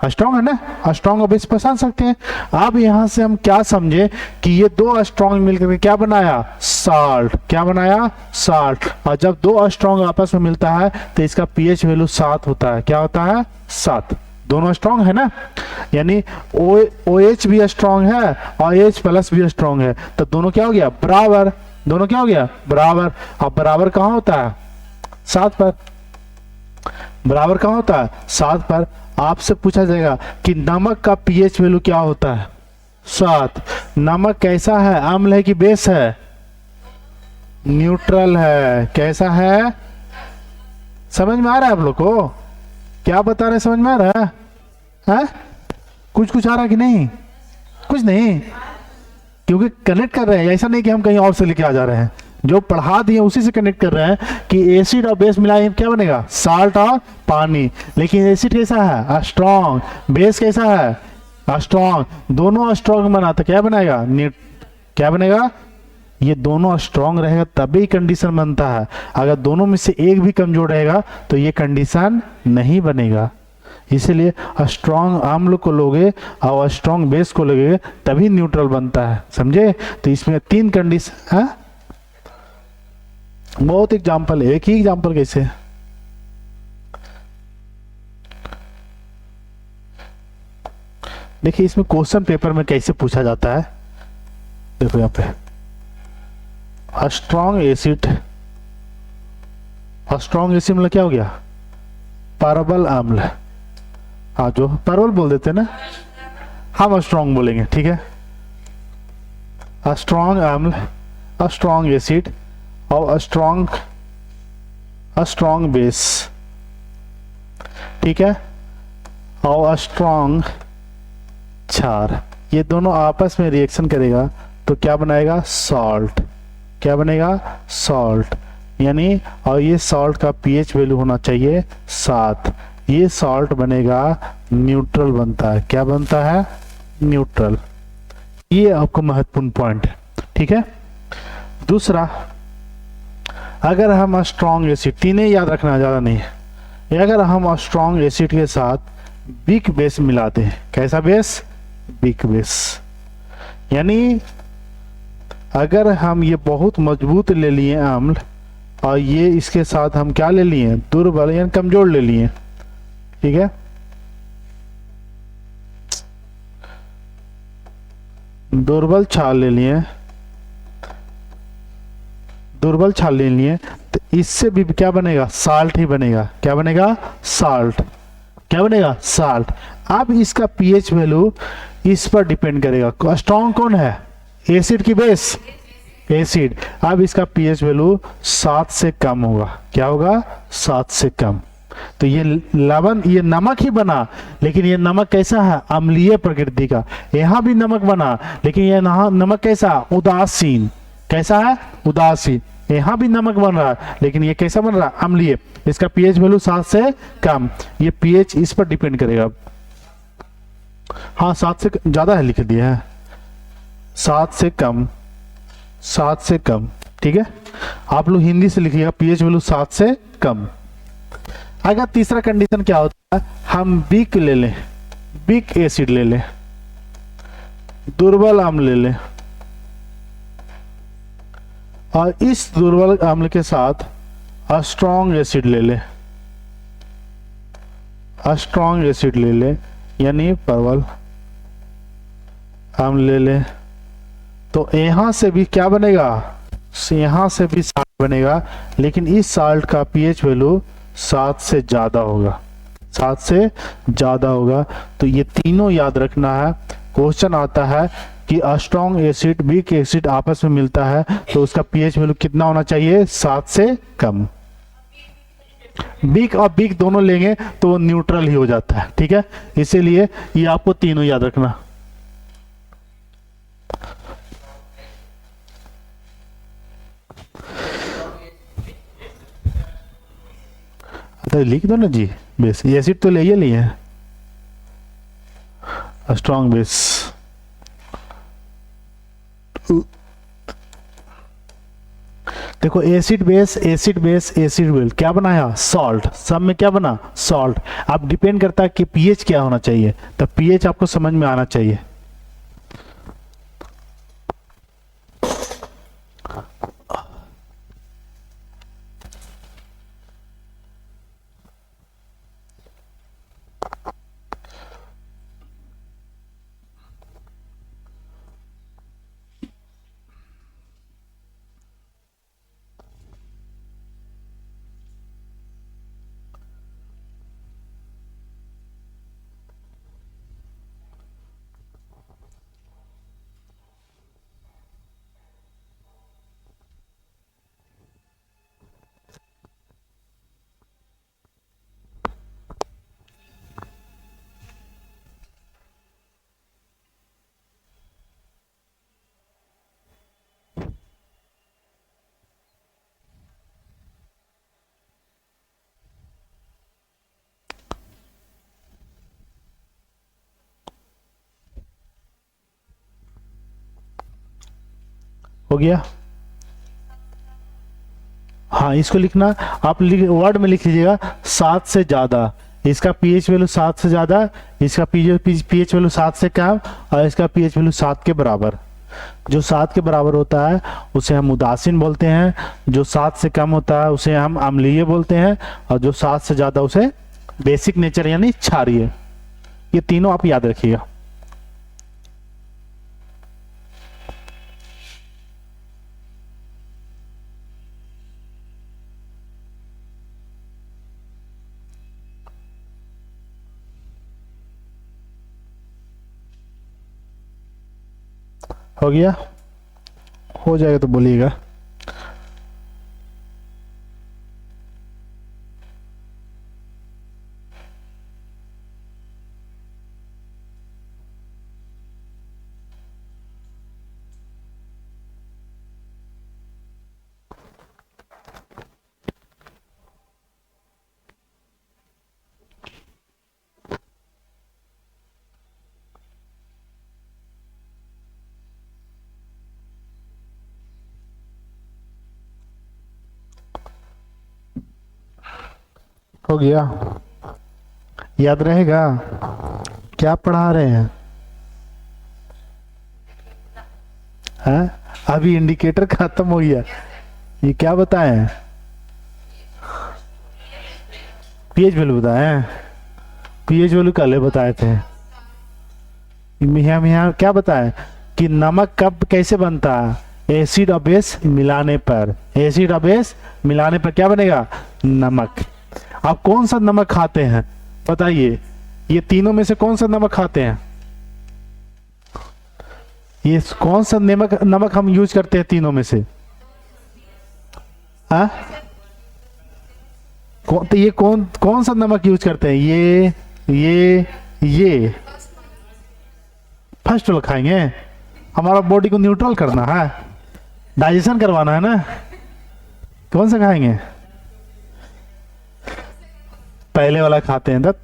स्ट्रांग है ना, स्ट्रांग और बेस पहचान सकते हैं। अब यहां से हम क्या समझे कि ये दो स्ट्रांग मिलकर के क्या बनाया? साल्ट। क्या बनाया? साल्ट। और जब दो स्ट्रांग आपस में मिलता है तो इसका पीएच वैल्यू 7 होता है। क्या होता है? 7। दोनों स्ट्रांग है ना, यानी OH भी स्ट्रांग है और H प्लस भी स्ट्रांग है, तो दोनों क्या हो गया? बराबर। दोनों क्या हो गया? बराबर। अब बराबर कहां होता है? 7 पर। बराबर कहां होता है? 7 पर। आपसे पूछा जाएगा कि नमक का पीएच वैल्यू क्या होता है? 7। नमक कैसा है? अम्ल है कि बेस है? न्यूट्रल है। कैसा है? समझ में आ रहा है आप लोग को? क्या बता रहे? समझ में आ रहा है? कुछ आ रहा कि नहीं? कुछ नहीं, क्योंकि कनेक्ट कर रहे हैं। ऐसा नहीं कि हम कहीं और से लेके आ जा रहे हैं, जो पढ़ा दिए उसी से कनेक्ट कर रहे हैं कि एसिड और बेस मिलाए क्या बनेगा? साल्ट और पानी। लेकिन एसिड कैसा है? स्ट्रॉन्ग। बेस कैसा है? स्ट्रॉन्ग। दोनों स्ट्रॉन्ग बना तो क्या बनेगा? क्या बनेगा? ये दोनों स्ट्रॉन्ग रहेगा तभी कंडीशन बनता है। अगर दोनों में से एक भी कमजोर रहेगा तो ये कंडीशन नहीं बनेगा। इसीलिए स्ट्रॉन्ग अम्ल को लोगे और स्ट्रॉन्ग बेस को लोगे तभी न्यूट्रल बनता है। समझे? तो इसमें 3 कंडीशन है। बहुत एग्जाम्पल है, एक ही एग्जाम्पल कैसे? देखिए इसमें क्वेश्चन पेपर में कैसे पूछा जाता है। देखो यहाँ पे स्ट्रॉन्ग एसिड। स्ट्रॉन्ग एसिड मतलब क्या हो गया? परबल अम्ल। हाँ, जो परवल बोल देते हैं ना, हम स्ट्रॉन्ग बोलेंगे, ठीक है। स्ट्रॉन्ग अम्ल, स्ट्रॉन्ग एसिड और स्ट्रॉन्ग बेस, ठीक है। और स्ट्रॉन्ग क्षार, ये दोनों आपस में रिएक्शन करेगा तो क्या बनाएगा? सॉल्ट। क्या बनेगा? सॉल्ट। यानी और ये सॉल्ट का पीएच वैल्यू होना चाहिए 7। ये सॉल्ट बनेगा, न्यूट्रल बनता है। क्या बनता है? न्यूट्रल। ये आपको महत्वपूर्ण पॉइंट है, ठीक है। दूसरा, अगर हम स्ट्रॉन्ग एसिड, तीनों याद रखना, ज्यादा नहीं है। अगर हम स्ट्रॉन्ग एसिड के साथ वीक बेस मिलाते हैं, कैसा बेस? Weak base. यानी अगर हम ये बहुत मजबूत ले लिए अम्ल और ये इसके साथ हम क्या ले लिए? दुर्बल यानी कमजोर ले लिए, ठीक है। दुर्बल छाल ले लिए, दुर्बल छाल ले लिए, तो इससे भी क्या बनेगा? साल्ट ही बनेगा। क्या बनेगा? साल्ट। क्या बनेगा? साल्ट। अब इसका पीएच वैल्यू इस पर डिपेंड करेगा। स्ट्रॉन्ग कौन है? एसिड की बेस? एसिड। अब इसका पीएच वैल्यू 7 से कम होगा। क्या होगा? 7 से कम। तो ये लवण, ये नमक ही बना, लेकिन ये नमक कैसा है? अम्लीय प्रकृति का। यहाँ भी नमक बना, लेकिन ये नमक कैसा? उदासीन। कैसा है? उदासीन। यहाँ भी नमक बन रहा है, लेकिन ये कैसा बन रहा है? अम्लीय। इसका पीएच वैल्यू 7 से कम। ये पीएच इस पर डिपेंड करेगा। हाँ, 7 से ज्यादा है, लिख दिया है 7 से कम। 7 से कम, ठीक है। आप लोग हिंदी से लिखिएगा पीएच वैल्यू 7 से कम। अगर तीसरा कंडीशन क्या होता है? हम वीक ले लें, वीक एसिड ले लें, दुर्बल अम्ल ले लें और इस दुर्बल अम्ल के साथ स्ट्रॉन्ग एसिड ले लें, स्ट्रॉन्ग एसिड ले लें यानी परवल अम्ल ले लें, तो यहां से भी क्या बनेगा? यहां से भी साल्ट बनेगा, लेकिन इस साल्ट का पीएच वैल्यू 7 से ज्यादा होगा। 7 से ज्यादा होगा। तो ये तीनों याद रखना है। क्वेश्चन आता है कि स्ट्रॉन्ग एसिड वीक एसिड आपस में मिलता है तो उसका पीएच वैल्यू कितना होना चाहिए? 7 से कम। वीक और वीक दोनों लेंगे तो वो न्यूट्रल ही हो जाता है, ठीक है। इसीलिए ये आपको तीनों याद रखना। तो लिख दो ना जी, बेस। एसिड तो ले ही लिए हैं, स्ट्रॉन्ग बेस। देखो acid base acid base acid base क्या बनाया, सॉल्ट, सब में क्या बना, सॉल्ट। अब डिपेंड करता है कि पीएच क्या होना चाहिए, तो पीएच आपको समझ में आना चाहिए। हो गया। हाँ इसको लिखना, आप वर्ड में लिख लीजिएगा 7 से ज्यादा, इसका पीएच वैल्यू 7 से ज्यादा, इसका पीएच वैल्यू 7 से कम, और इसका पीएच वैल्यू 7 के बराबर। जो 7 के बराबर होता है उसे हम उदासीन बोलते हैं, जो 7 से कम होता है उसे हम अम्लीय बोलते हैं, और जो 7 से ज्यादा उसे बेसिक नेचर यानी क्षारीय। ये तीनों आप याद रखिएगा। हो गया, हो जाएगा तो बोलिएगा। हो गया, याद रहेगा। क्या पढ़ा रहे हैं? अभी इंडिकेटर खत्म हो गया। ये क्या बताएं? पीएच वैल्यू बताएं। पीएच वैल्यू कल बताए थे। यहाँ क्या बताएं कि नमक कब कैसे बनता है? एसिड और बेस मिलाने पर। एसिड और बेस मिलाने पर क्या बनेगा? नमक। आप कौन सा नमक खाते हैं बताइए? ये तीनों में से कौन सा नमक खाते हैं? ये कौन सा नमक हम यूज करते हैं तीनों में से? तो ये कौन सा नमक यूज करते हैं? ये फर्स्ट वाला खाएंगे। हमारा बॉडी को न्यूट्रल करना है, डाइजेशन करवाना है ना। कौन सा खाएंगे? पहले वाला खाते हैं तब,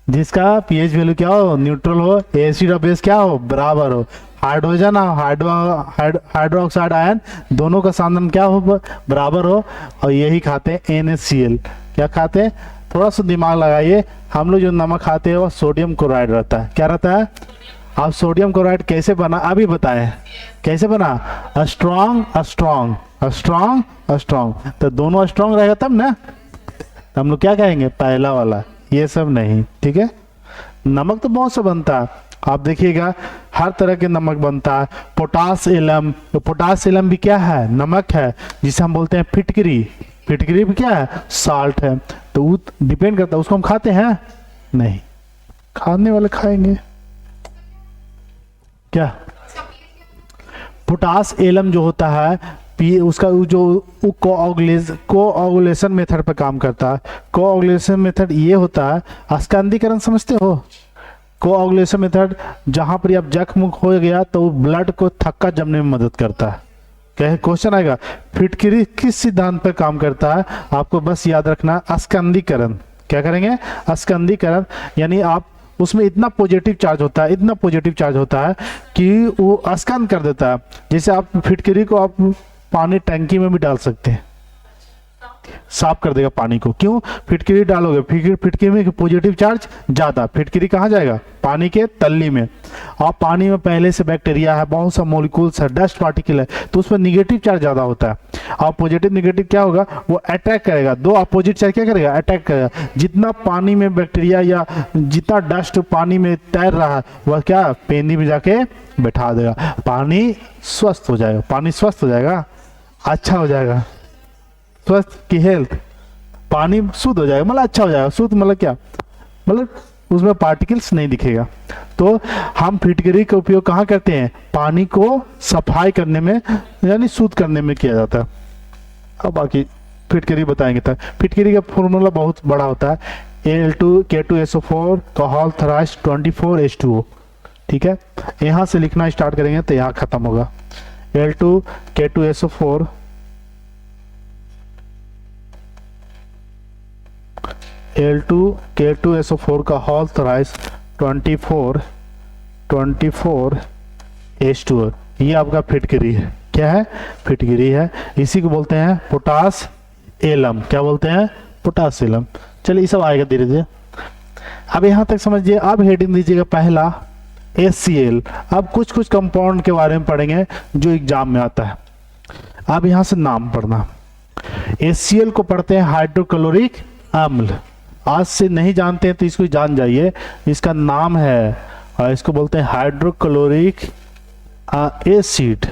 जिसका पीएच वैल्यू क्या हो, न्यूट्रल हो, एसिड और बेस क्या हो, बराबर हो, हाइड्रोजन हाइड्रोक्साइड आयन दोनों का सांद्रण क्या हो, बराबर हो, और यही खाते हैं NaCl। क्या खाते हैं? थोड़ा सा दिमाग लगाइए। हम लोग जो नमक खाते हैं वो सोडियम क्लोराइड रहता है। क्या रहता है? आप सोडियम क्लोराइड कैसे बना अभी बताएं। कैसे बना? Strong strong strong strong. तो दोनों स्ट्रॉन्ग रहेगा तब ना, तो हम लोग क्या कहेंगे? पहला वाला। ये सब नहीं, ठीक है। नमक तो बहुत सा बनता है, आप देखिएगा हर तरह के नमक बनता है। पोटास एलम, तो पोटास एलम भी क्या है? नमक है, जिसे हम बोलते हैं फिटकरी। फिटकरी भी क्या है? साल्ट है। तो वो डिपेंड करता है, उसको हम खाते हैं नहीं, खाने वाले खाएंगे। क्या? पोटास एलम जो होता है उसका जो कोऑगुलेशन मेथड पर काम करता है। कोऑगुलेशन मेथड ये होता है, स्कंदीकरण समझते हो? कोऑगुलेशन मेथड जहां पर आप जख्म हो गया तो ब्लड को थक्का जमने में मदद करता है। क्या क्वेश्चन आएगा? फिटकरी किस सिद्धांत पर काम करता है? आपको बस याद रखना, स्कंदीकरण। क्या करेंगे? स्कंदीकरण, यानी आप उसमें इतना पॉजिटिव चार्ज होता है, इतना पॉजिटिव चार्ज होता है कि वो स्कंद कर देता है। जैसे आप फिटकरी को आप पानी टंकी में भी डाल सकते हैं, साफ कर देगा पानी को। क्यों? फिटकरी डालोगे, फिटकरी में पॉजिटिव चार्ज ज्यादा, फिटकरी कहाँ जाएगा? पानी के तल्ली में। और पानी में पहले से बैक्टीरिया है, बहुत सा मॉलिक्यूल्स है, डस्ट पार्टिकल है, तो उसमें निगेटिव चार्ज ज्यादा होता है। और पॉजिटिव निगेटिव क्या होगा? वो अटैक करेगा, दो अपोजिट चार्ज क्या करेगा? अटैक करेगा। जितना पानी में बैक्टीरिया या जितना डस्ट पानी में तैर रहा है वह क्या पेंदी में जाके बैठा देगा, पानी स्वस्थ हो जाएगा। पानी स्वस्थ हो जाएगा, अच्छा हो जाएगा, स्वस्थ की हेल्थ, पानी शुद्ध हो जाएगा, मतलब अच्छा हो जाएगा। शुद्ध मतलब क्या? मतलब उसमें पार्टिकल्स नहीं दिखेगा। तो हम फिटकरी का उपयोग कहाँ करते हैं? पानी को सफाई करने में यानी शुद्ध करने में किया जाता है। अब बाकी फिटकरी बताएंगे। तो फिटकरी का फॉर्मूला बहुत बड़ा होता है, Al2K2SO4 कॉहल थराइस 24H2O। ठीक है, यहाँ से लिखना स्टार्ट करेंगे तो यहाँ खत्म होगा। Al2K2SO4 Al2K2SO4 का होल थराइस 24H2O। ये आपका फिटकरी है। क्या है? फिटकरी है। इसी को बोलते हैं पोटास एलम। क्या बोलते हैं? Potash alum. चलिए ये सब आएगा धीरे धीरे। अब यहाँ तक समझिए। अब हेडिंग दीजिएगा पहला HCl। अब कुछ कुछ कंपाउंड के बारे में पढ़ेंगे जो एग्जाम में आता है। अब यहाँ से नाम पढ़ना। HCl को पढ़ते हैं हाइड्रोक्लोरिक अम्ल। आज से नहीं जानते हैं तो इसको जान जाइए, इसका नाम है और इसको बोलते हैं हाइड्रोक्लोरिक एसिड।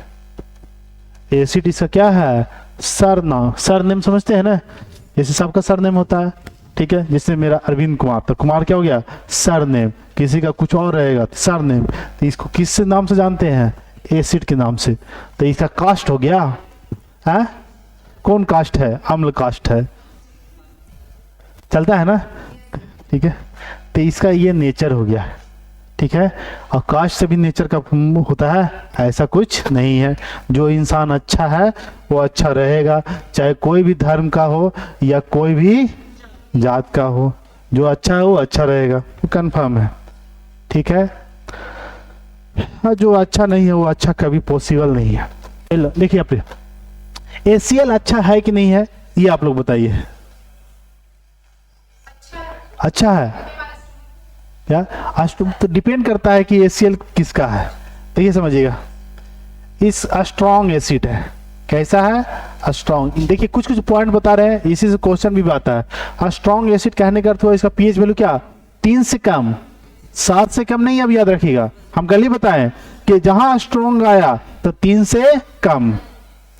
एसिड इसका क्या है? सरनाम। सरनेम समझते हैं ना, जैसे सबका सरनेम होता है। ठीक है, जैसे मेरा अरविंद कुमार, तो कुमार क्या हो गया? सरनेम। किसी का कुछ और रहेगा तो सरनेम। तो इसको किस नाम से जानते हैं? एसिड के नाम से। तो इसका कास्ट हो गया है, कौन कास्ट है? अम्ल कास्ट है। चलता है ना? ठीक है, तो इसका ये नेचर हो गया। ठीक है, और कास्ट से भी नेचर का होता है? ऐसा कुछ नहीं है। जो इंसान अच्छा है वो अच्छा रहेगा, चाहे कोई भी धर्म का हो या कोई भी जात का हो। जो अच्छा है वो अच्छा रहेगा, वो कंफर्म है। ठीक है, जो अच्छा नहीं है वो अच्छा कभी पॉसिबल नहीं है। देखिए आप HCl अच्छा है कि नहीं है, ये आप लोग बताइए। अच्छा है क्या? आज तो डिपेंड करता है कि HCl किसका है। तो ये समझिएगा, इस स्ट्रॉन्ग एसिड है। कैसा है? स्ट्रॉन्ग। देखिए कुछ कुछ पॉइंट बता रहे हैं, इसी से क्वेश्चन भी आता है। स्ट्रॉन्ग एसिड कहने का अर्थ हुआ इसका पीएच वैल्यू क्या? 3 से कम, 7 से कम नहीं। अब याद रखिएगा, हम कल ही बताएं कि जहां स्ट्रॉन्ग आया तो 3 से कम।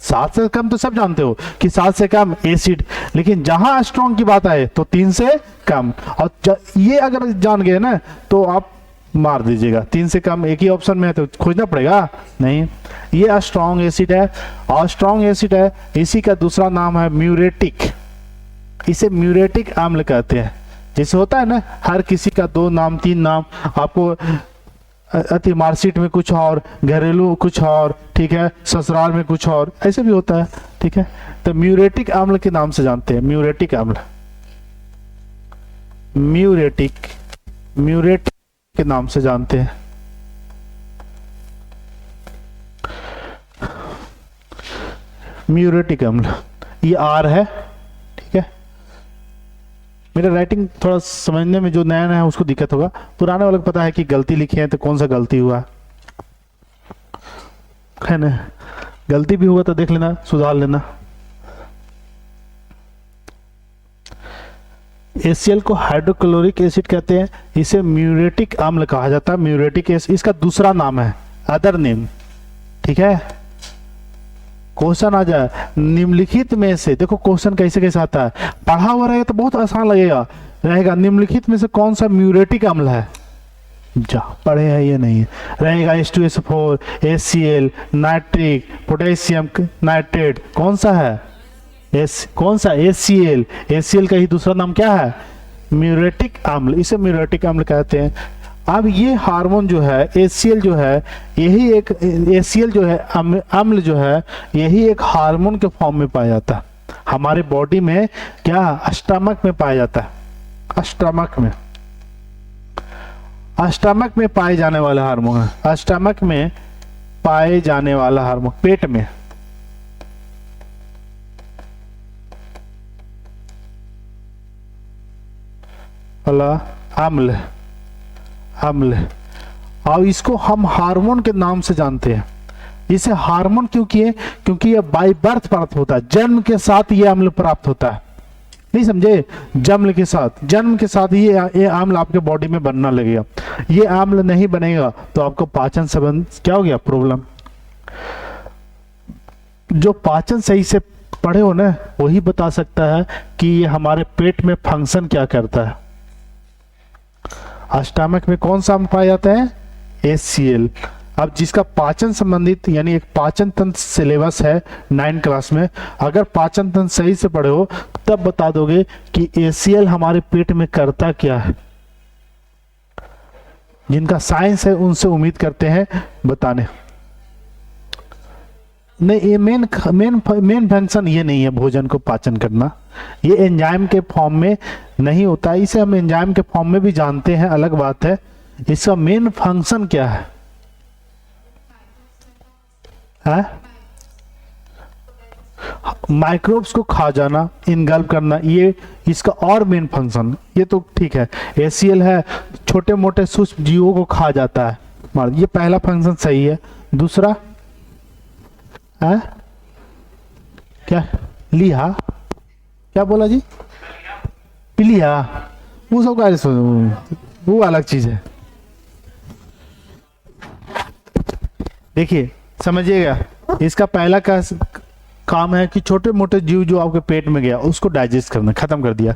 7 से कम तो सब जानते हो कि 7 से कम एसिड, लेकिन जहां स्ट्रॉन्ग की बात आए तो 3 से कम। और ये अगर जान गए ना तो आप मार दीजिएगा। 3 से कम एक ही ऑप्शन में है तो खोजना पड़ेगा नहीं। ये स्ट्रॉन्ग एसिड है और स्ट्रॉन्ग एसिड है। इसी का दूसरा नाम है म्यूरेटिक। इसे म्यूरेटिक अम्ल कहते हैं। जैसे होता है ना, हर किसी का 2 नाम 3 नाम, आपको अति मार्कशीट में कुछ और, घरेलू कुछ और, ठीक है, ससुराल में कुछ और, ऐसे भी होता है। ठीक है, तो म्यूरेटिक अम्ल के नाम से जानते हैं। म्यूरेटिक अम्ल, म्यूरेटिक के नाम से जानते हैं। म्यूरेटिक अम्ल, ये आर है। ठीक है, मेरा राइटिंग थोड़ा समझने में जो नया नया है उसको दिक्कत होगा, पुराने वाले को पता है कि गलती लिखी है तो कौन सा गलती हुआ है ना। गलती भी हुआ तो देख लेना, सुधार लेना। HCl को हाइड्रोक्लोरिक एसिड कहते हैं। इसे म्यूरेटिक अम्ल कहा जाता है। म्यूरेटिक एसिड इसका दूसरा नाम है, अदर नेम। ठीक है, क्वेश्चन आ जाए निम्नलिखित में से, देखो क्वेश्चन कैसे कैसे आता है, पढ़ा हुआ रहेगा तो बहुत आसान रहेगा। निम्नलिखित में से कौन सा म्यूरेटिक अम्ल है? जा पढ़े हैं ये नहीं है, रहेगा H2SO4, HCl, nitric, potassium nitrate. कौन सा है? कौन सा? HCl। HCl का ही दूसरा नाम क्या है? म्यूरेटिक अम्ल। इसे म्यूरेटिक अम्ल कहते हैं। अब ये हार्मोन जो है HCl जो है, यही एक HCl जो है अम्ल जो है, यही एक हार्मोन के फॉर्म में पाया जाता है हमारे बॉडी में। क्या? स्टमक में पाया जाता है। स्टमक में, स्टमक में पाए जाने वाला हार्मोन है। स्टमक में पाए जाने वाला हार्मोन, पेट में, वाला अम्ल, अम्ल। और इसको हम हार्मोन के नाम से जानते हैं। इसे हार्मोन क्यों किए? क्योंकि ये बाय बर्थ प्राप्त होता है, जन्म के साथ ये अम्ल प्राप्त होता है। नहीं समझे? जन्म के साथ, जन्म के साथ ये अम्ल आपके बॉडी में बनना लगेगा। ये अम्ल नहीं बनेगा तो आपको पाचन संबंध क्या हो गया? प्रॉब्लम। जो पाचन सही से पढ़े हो ना, वही बता सकता है कि ये हमारे पेट में फंक्शन क्या करता है। स्टमक में कौन सा अम्ल पाया जाता है? HCl। अब जिसका पाचन संबंधित यानी एक पाचन तंत्र सिलेबस है 9 क्लास में, अगर पाचन तंत्र सही से पढ़े हो तब बता दोगे कि HCl हमारे पेट में करता क्या है। जिनका साइंस है उनसे उम्मीद करते हैं बताने। नहीं, ये मेन फंक्शन ये नहीं है भोजन को पाचन करना। ये एंजाइम के फॉर्म में नहीं होता है। इसे हम एंजाइम के फॉर्म में भी जानते हैं, अलग बात है। इसका मेन फंक्शन क्या है? माइक्रोब्स को खा जाना, इनगल्प करना, ये इसका और मेन फंक्शन। ये तो ठीक है, HCl है, छोटे मोटे सूक्ष्म जीवों को खा जाता है, ये पहला फंक्शन सही है। दूसरा है क्या? लिहा, क्या बोला जी? पिलिया, वो सब का वो अलग चीज है। देखिए समझिएगा, इसका पहला का काम है कि छोटे मोटे जीव जो आपके पेट में गया उसको डाइजेस्ट करना, खत्म कर दिया।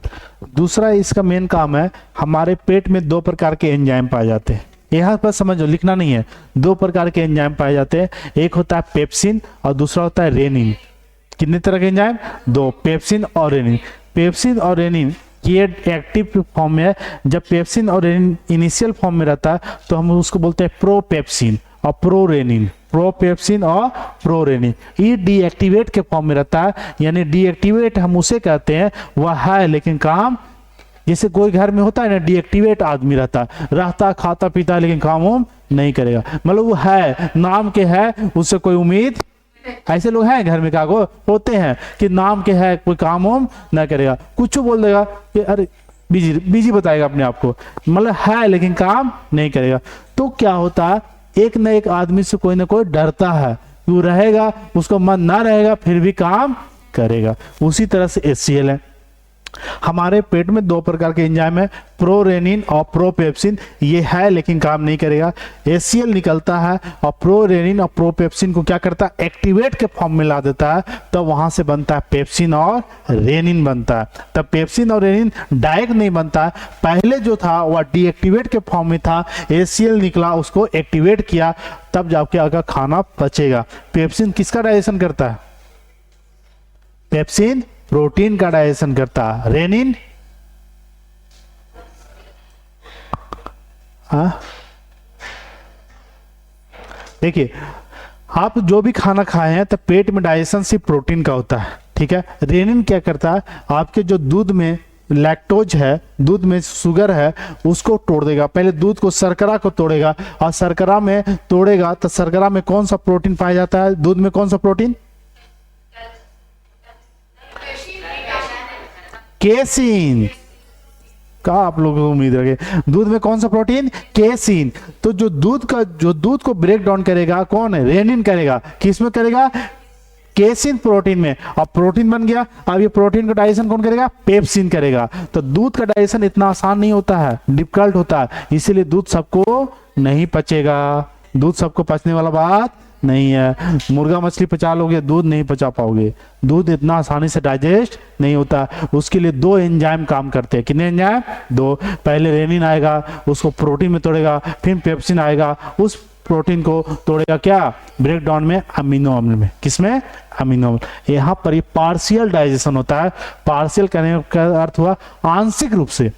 दूसरा इसका मेन काम है, हमारे पेट में 2 प्रकार के एंजाइम पाए जाते हैं। यहाँ पर समझो, लिखना नहीं है। 2 प्रकार के एंजाइम पाए जाते हैं, एक होता है पेप्सिन और दूसरा होता है रेनिन। कितने तरह के एंजाइम? 2, पेप्सिन और रेनिन। पेप्सिन और रेनिन ये एक्टिव फॉर्म में है। जब पेप्सिन और रेनिन इनिशियल फॉर्म में रहता है तो हम उसको बोलते हैं प्रोपेप्सिन और प्रोरेनिन। प्रोपेप्सिन और प्रोरेनिन। ये डीएक्टिवेट के फॉर्म में रहता है, यानी डीएक्टिवेट हम उसे कहते हैं वह है लेकिन काम, जैसे कोई घर में होता है ना डीएक्टिवेट आदमी रहता, खाता पीता है लेकिन काम वाम नहीं करेगा, मतलब वो है, नाम के है, उससे कोई उम्मीद। ऐसे लोग हैं घर में, कागो होते हैं कि नाम के है, कोई काम वाम ना करेगा, कुछ बोल देगा कि अरे बिजी बिजी बताएगा अपने आप को, मतलब है लेकिन काम नहीं करेगा। तो क्या होता है, एक न एक आदमी से कोई ना कोई डरता है, वो रहेगा, उसको मन ना रहेगा फिर भी काम करेगा। उसी तरह से HCl है। हमारे पेट में 2 प्रकार के एंजाइम है, प्रोरेनिन और प्रोपेप्सिन। ये है लेकिन काम नहीं करेगा। HCl निकलता है और प्रोरेनिन और प्रोपेप्सिन को क्या करता है? एक्टिवेट के फॉर्म में ला देता है, तब वहां से बनता है पेप्सिन और रेनिन बनता है। तब पेप्सिन और रेनिन डायरेक्ट नहीं बनता है, पहले जो था वह डीएक्टिवेट के फॉर्म में था, HCl निकला, उसको एक्टिवेट किया, तब जाके अगर खाना पचेगा। पेप्सिन किसका डाइजेशन करता है? पेप्सिन प्रोटीन का डाइजेशन करता है। रेनिन देखिए, आप जो भी खाना खाए हैं तो पेट में डाइजेशन सिर्फ प्रोटीन का होता है, ठीक है। रेनिन क्या करता है? आपके जो दूध में लैक्टोज है, दूध में शुगर है, उसको तोड़ देगा। पहले दूध को, शर्करा को तोड़ेगा, और शर्करा में तोड़ेगा तो शर्करा में कौन सा प्रोटीन पाया जाता है? दूध में कौन सा प्रोटीन? केसिन का आप लोगों को उम्मीद रखे। दूध में कौन सा प्रोटीन? केसिन। तो जो दूध को ब्रेक डाउन करेगा कौन है? रेनिन करेगा। किस में करेगा? केसिन प्रोटीन में। अब प्रोटीन बन गया, अब ये प्रोटीन का डाइजेशन कौन करेगा? पेप्सिन करेगा। तो दूध का डाइजेशन इतना आसान नहीं होता है, डिफिकल्ट होता है, इसीलिए दूध सबको नहीं पचेगा। दूध सबको पचने वाला बात नहीं है। मुर्गा मछली पचा लोगे, दूध नहीं पचा पाओगे। दूध इतना आसानी से डाइजेस्ट नहीं होता, उसके लिए 2 एंजाइम काम करते हैं। कितने एंजाइम? 2। पहले रेनिन आएगा, उसको प्रोटीन में तोड़ेगा, फिर पेप्सिन आएगा, उस प्रोटीन को तोड़ेगा क्या? ब्रेक डाउन में अमीनो अम्ल में। किसमें? अमीनो अम्ल। यहाँ पर ये पार्शियल डाइजेशन होता है। पार्शियल कहने का अर्थ हुआ आंशिक रूप से,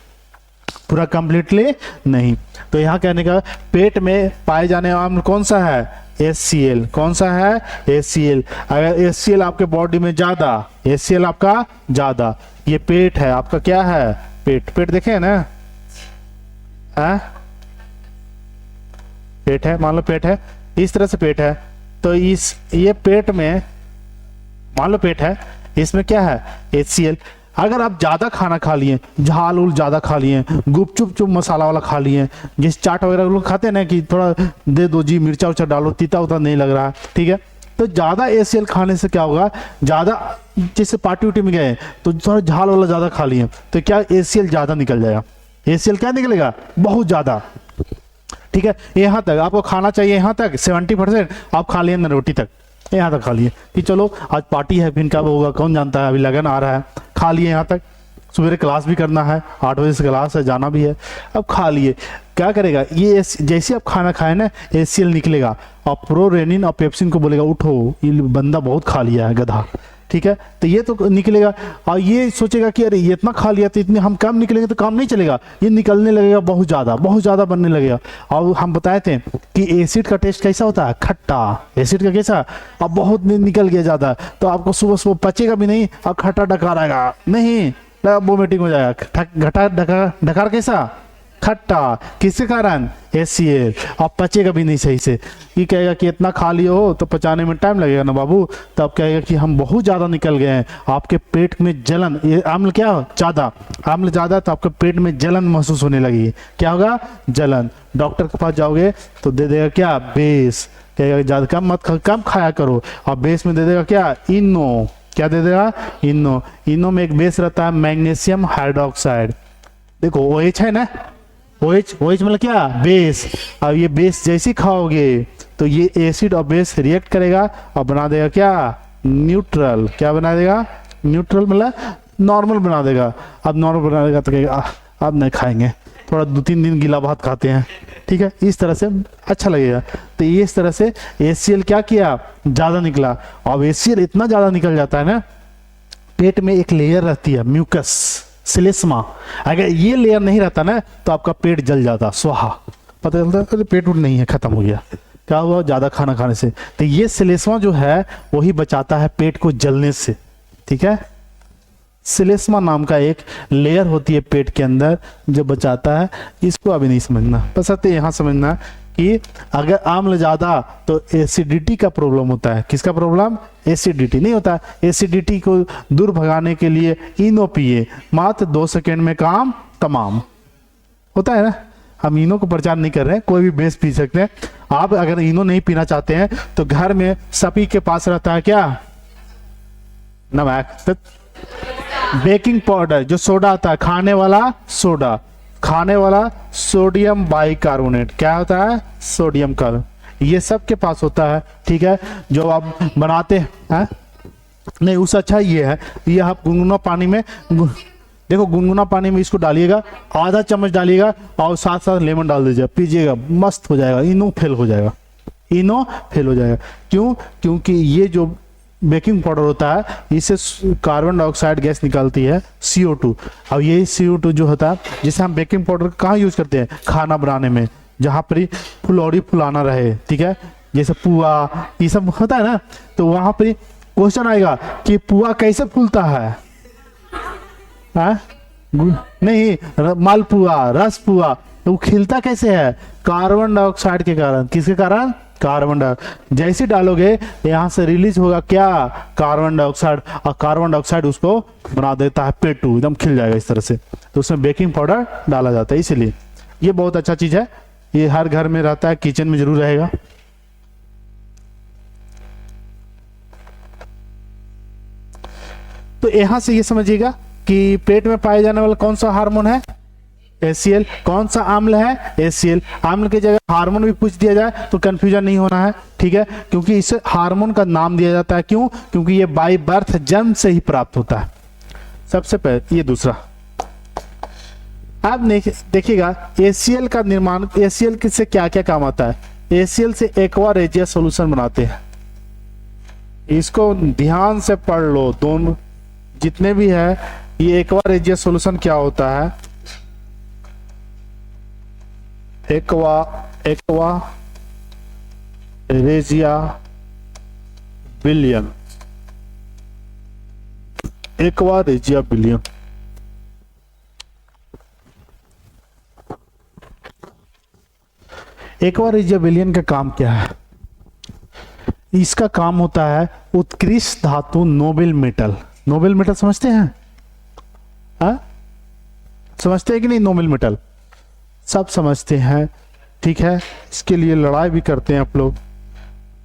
पूरा कंप्लीटली नहीं। तो यहाँ कहने का पेट में पाए जाने वाला अम्ल कौन सा है? HCl। कौन सा है? HCl। अगर HCl आपके बॉडी में ज्यादा, HCl आपका ज्यादा, ये पेट है आपका, क्या है? पेट देखे ना, पेट है, मान लो पेट है, इस तरह से पेट है। तो ये पेट में मान लो पेट है, इसमें क्या है? HCl। अगर आप ज्यादा खाना खा लिए, झाल उल ज्यादा खा लिए, गुपचुप चुप मसाला वाला खा लिए, जैसे चाट वगैरह लोग खाते हैं ना कि थोड़ा दे दो जी, मिर्चा उर्चा डालो, तीता उता नहीं लग रहा है, ठीक है, तो ज्यादा एसीएल खाने से क्या होगा, ज्यादा जैसे पार्टी उटी में गए तो थोड़ा झाल वाला ज्यादा खा लिए तो क्या एसीएल ज्यादा निकल जाएगा। एसीएल क्या निकलेगा, बहुत ज्यादा, ठीक है। यहाँ तक आपको खाना चाहिए, यहाँ तक 70% आप खा लिए ना, रोटी तक यहाँ तक खा लिए कि चलो आज पार्टी है, फिर कब होगा कौन जानता है, अभी लगन आ रहा है, खा लिए यहाँ तक, सवेरे क्लास भी करना है, 8 बजे से क्लास है, जाना भी है, अब खा लिए, क्या करेगा ये, जैसे आप खाना खाए ना एसीएल निकलेगा और प्रोरेनिन और पेप्सिन को बोलेगा उठो, ये बंदा बहुत खा लिया है गधा, ठीक है, तो ये तो निकलेगा और ये सोचेगा कि अरे ये इतना खा लिया तो इतने हम कम निकलेंगे तो काम नहीं चलेगा, ये निकलने लगेगा बहुत ज़्यादा बनने लगेगा। और हम बताए थे कि एसिड का टेस्ट कैसा होता है, खट्टा, एसिड का कैसा, अब बहुत निकल गया ज़्यादा तो आपको सुबह सुबह पचेगा भी नहीं और खट्टा डकार आएगा नहीं, वोमिटिंग हो जाएगा, घटा डकार कैसा, खट्टा, किसके कारण, एसीएल, आप पचेगा भी नहीं सही से, ये कहेगा कि इतना खा लियो हो तो पचाने में टाइम लगेगा ना बाबू, तो आप कहेगा कि हम बहुत ज़्यादा निकल गए हैं, आपके पेट में जलन, ये आम्ल क्या हो, ज़्यादा, आम्ल ज़्यादा तो आपके पेट में जलन महसूस होने लगेगी, क्या होगा, जलन, डॉक्टर के पास जाओगे तो दे देगा क्या, बेस, कहेगा ज़्यादा कम खाया करो, और बेस में दे देगा क्या, इनो, क्या दे देगा, इनो, इनो में एक बेस रहता है मैग्नीशियम हाइड्रोक्साइड, देखो OH है ना, OH मतलब क्या, बेस, अब ये बेस जैसे खाओगे तो ये एसिड और बेस रिएक्ट करेगा और बना देगा क्या, न्यूट्रल, क्या बना देगा, न्यूट्रल मतलब नॉर्मल बना देगा। अब नॉर्मल बना देगा तो कहेगा अब नहीं खाएंगे, थोड़ा 2-3 दिन गीला भात खाते हैं, ठीक है, इस तरह से अच्छा लगेगा। तो ये इस तरह से एसीएल क्या किया, ज़्यादा निकला। अब एसीएल इतना ज़्यादा निकल जाता है ना, पेट में एक लेयर रहती है म्यूकस सिलेस्मा, अगर ये लेयर नहीं रहता ना तो आपका पेट जल जाता, स्वाहा, पता चलता है पेट उठ नहीं है, खत्म हो गया, क्या हुआ, ज़्यादा खाना खाने से। तो ये सिलेस्मा जो है वही बचाता है पेट को जलने से, ठीक है, सिलेस्मा नाम का एक लेयर होती है पेट के अंदर जो बचाता है, इसको अभी नहीं समझना, बस यहाँ समझना कि अगर आम्ल ज़्यादा तो एसिडिटी का प्रॉब्लम होता है, किसका प्रॉब्लम, एसिडिटी नहीं होता, एसिडिटी को दूर भगाने के लिए इनो पिए, मात्र 2 सेकेंड में काम तमाम, होता है ना। हम इनो को प्रचार नहीं कर रहे हैं, कोई भी बेस पी सकते हैं आप, अगर इनो नहीं पीना चाहते हैं तो घर में सभी के पास रहता है क्या, नमक, बेकिंग पाउडर, जो सोडा आता है, खाने वाला सोडा, खाने वाला सोडियम बाइकार्बोनेट, क्या होता है, सोडियम कार्बोनेट, ये सब के पास होता है, ठीक है, जो आप बनाते हैं नहीं, उससे अच्छा ये है, ये आप गुनगुना पानी में, देखो गुनगुना पानी में इसको डालिएगा, आधा चम्मच डालिएगा और साथ साथ लेमन डाल दीजिए, पीजिएगा, मस्त हो जाएगा, इनो फेल हो जाएगा, इनो फेल हो जाएगा, क्यों, क्योंकि ये जो बेकिंग पाउडर होता है इससे कार्बन डाइऑक्साइड गैस निकलती है CO2। अब ये CO2 जो होता है, जिसे हम बेकिंग पाउडर कहाँ यूज करते हैं, खाना बनाने में, जहाँ पर फुलौड़ी फुलाना रहे, ठीक है, जैसे पुआ ये सब होता है ना, तो वहाँ पर क्वेश्चन आएगा कि पुआ कैसे फूलता है, नहीं मालपुआ, रसपुआ, तो वो खिलता कैसे है, कार्बन डाइऑक्साइड के कारण, किसके कारण, कार्बन डाइऑक्साइड, जैसे डालोगे यहाँ से रिलीज होगा क्या, कार्बन डाइऑक्साइड, और कार्बन डाइऑक्साइड उसको बना देता है पेटू, एकदम खिल जाएगा इस तरह से, तो उसमें बेकिंग पाउडर डाला जाता है, इसलिए ये बहुत अच्छा चीज है, ये हर घर में रहता है, किचन में जरूर रहेगा। तो यहां से ये समझिएगा कि पेट में पाए जाने वाला कौन सा हार्मोन है, एसीएल, कौन सा आम्ल है, एसीएल, आम्ल की जगह हार्मोन भी पूछ दिया जाए तो कंफ्यूजन नहीं होना है, ठीक है, क्योंकि इसे हार्मोन का नाम दिया जाता है, क्यों, क्योंकि ये बाय बर्थ, जन्म से ही प्राप्त होता है। सबसे पहले ये दूसरा, अब देखिएगा एसीएल का निर्माण, एसीएल से क्या क्या काम आता है, एसीएल से एक्वा रेजिया सोल्यूशन बनाते हैं, इसको ध्यान से पढ़ लो, दोनों जितने भी है, ये एक्वा रेजिया सोल्यूशन क्या होता है, aqua regia William, aqua regia William, aqua regia William का काम क्या है, इसका काम होता है उत्कृष्ट धातु, नोबेल मेटल, नोबेल मेटल समझते हैं, हाँ, समझते हैं कि नहीं? नोबल मेटल सब समझते हैं, ठीक है। इसके लिए लड़ाई भी करते हैं आप लोग।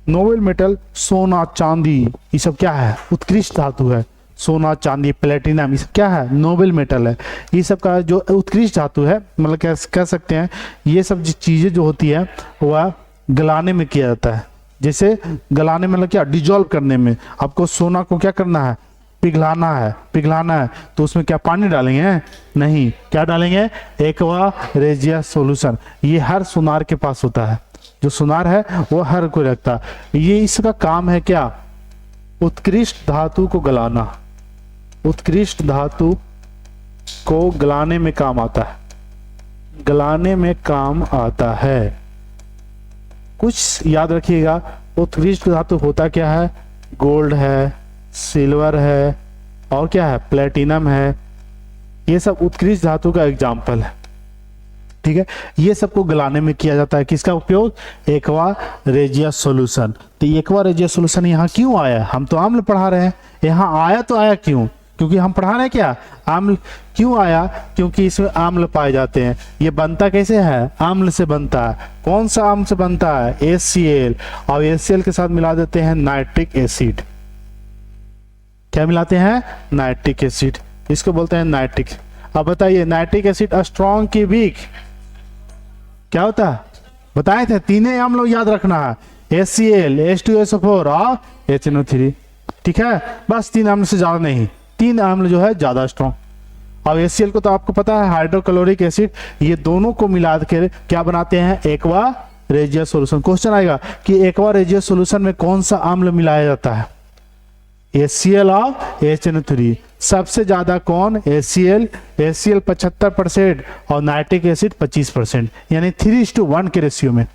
नोबल मेटल सोना चांदी ये सब क्या है? उत्कृष्ट धातु है। सोना चांदी प्लेटिनम ये सब क्या है? नोबल मेटल है। ये सब का जो उत्कृष्ट धातु है, मतलब कह सकते हैं ये सब चीज़ें जो होती है वह गलाने में किया जाता है। जैसे गलाने में मतलब क्या? डिजोल्व करने में। आपको सोना को क्या करना है? पिघलाना है। पिघलाना है तो उसमें क्या पानी डालेंगे? नहीं, क्या डालेंगे? Aqua regius solution. ये हर सुनार के पास होता है, जो सुनार है वो हर कोई रखता है। ये इसका काम है क्या? उत्कृष्ट धातु को गलाना। उत्कृष्ट धातु को गलाने में काम आता है, गलाने में काम आता है। कुछ याद रखिएगा, उत्कृष्ट धातु होता क्या है? गोल्ड है, सिल्वर है, और क्या है? प्लेटिनम है। ये सब उत्कृष्ट धातु का एग्जाम्पल है, ठीक है। ये सबको गलाने में किया जाता है। किसका उपयोग? Aqua regius solution. तो एक्वा रेजियस सॉल्यूशन यहाँ क्यों आया? हम तो आम्ल पढ़ा रहे हैं, यहाँ आया तो आया क्यों? क्योंकि हम पढ़ा रहे हैं क्या? आम्ल। क्यों आया? क्योंकि इसमें आम्ल पाए जाते हैं। ये बनता कैसे है? आम्ल से बनता है। कौन सा आम्ल से बनता है? HCl। और HCl के साथ मिला देते हैं नाइट्रिक एसिड। क्या मिलाते हैं? Nitric acid. इसको बोलते हैं नाइट्रिक। अब बताइए, नाइट्रिक एसिड स्ट्रॉन्ग की वीक क्या होता है? बताए थे, तीनों अम्ल याद रखना है, HCl, H2SO4 और HNO3, ठीक है। बस तीन अम्ल से ज्यादा नहीं, तीन अम्ल जो है ज्यादा स्ट्रॉन्ग। अब HCl को तो आपको पता है हाइड्रोक्लोरिक एसिड। ये दोनों को मिला के क्या बनाते हैं? Aqua regius solution. क्वेश्चन आएगा कि एक्वा रेजियस सॉल्यूशन में कौन सा अम्ल मिलाया जाता है? HCl और HNO3। सबसे ज्यादा कौन? HCl। HCl 75% और नाइट्रिक एसिड 25%, यानी 3:1 के रेशियो में।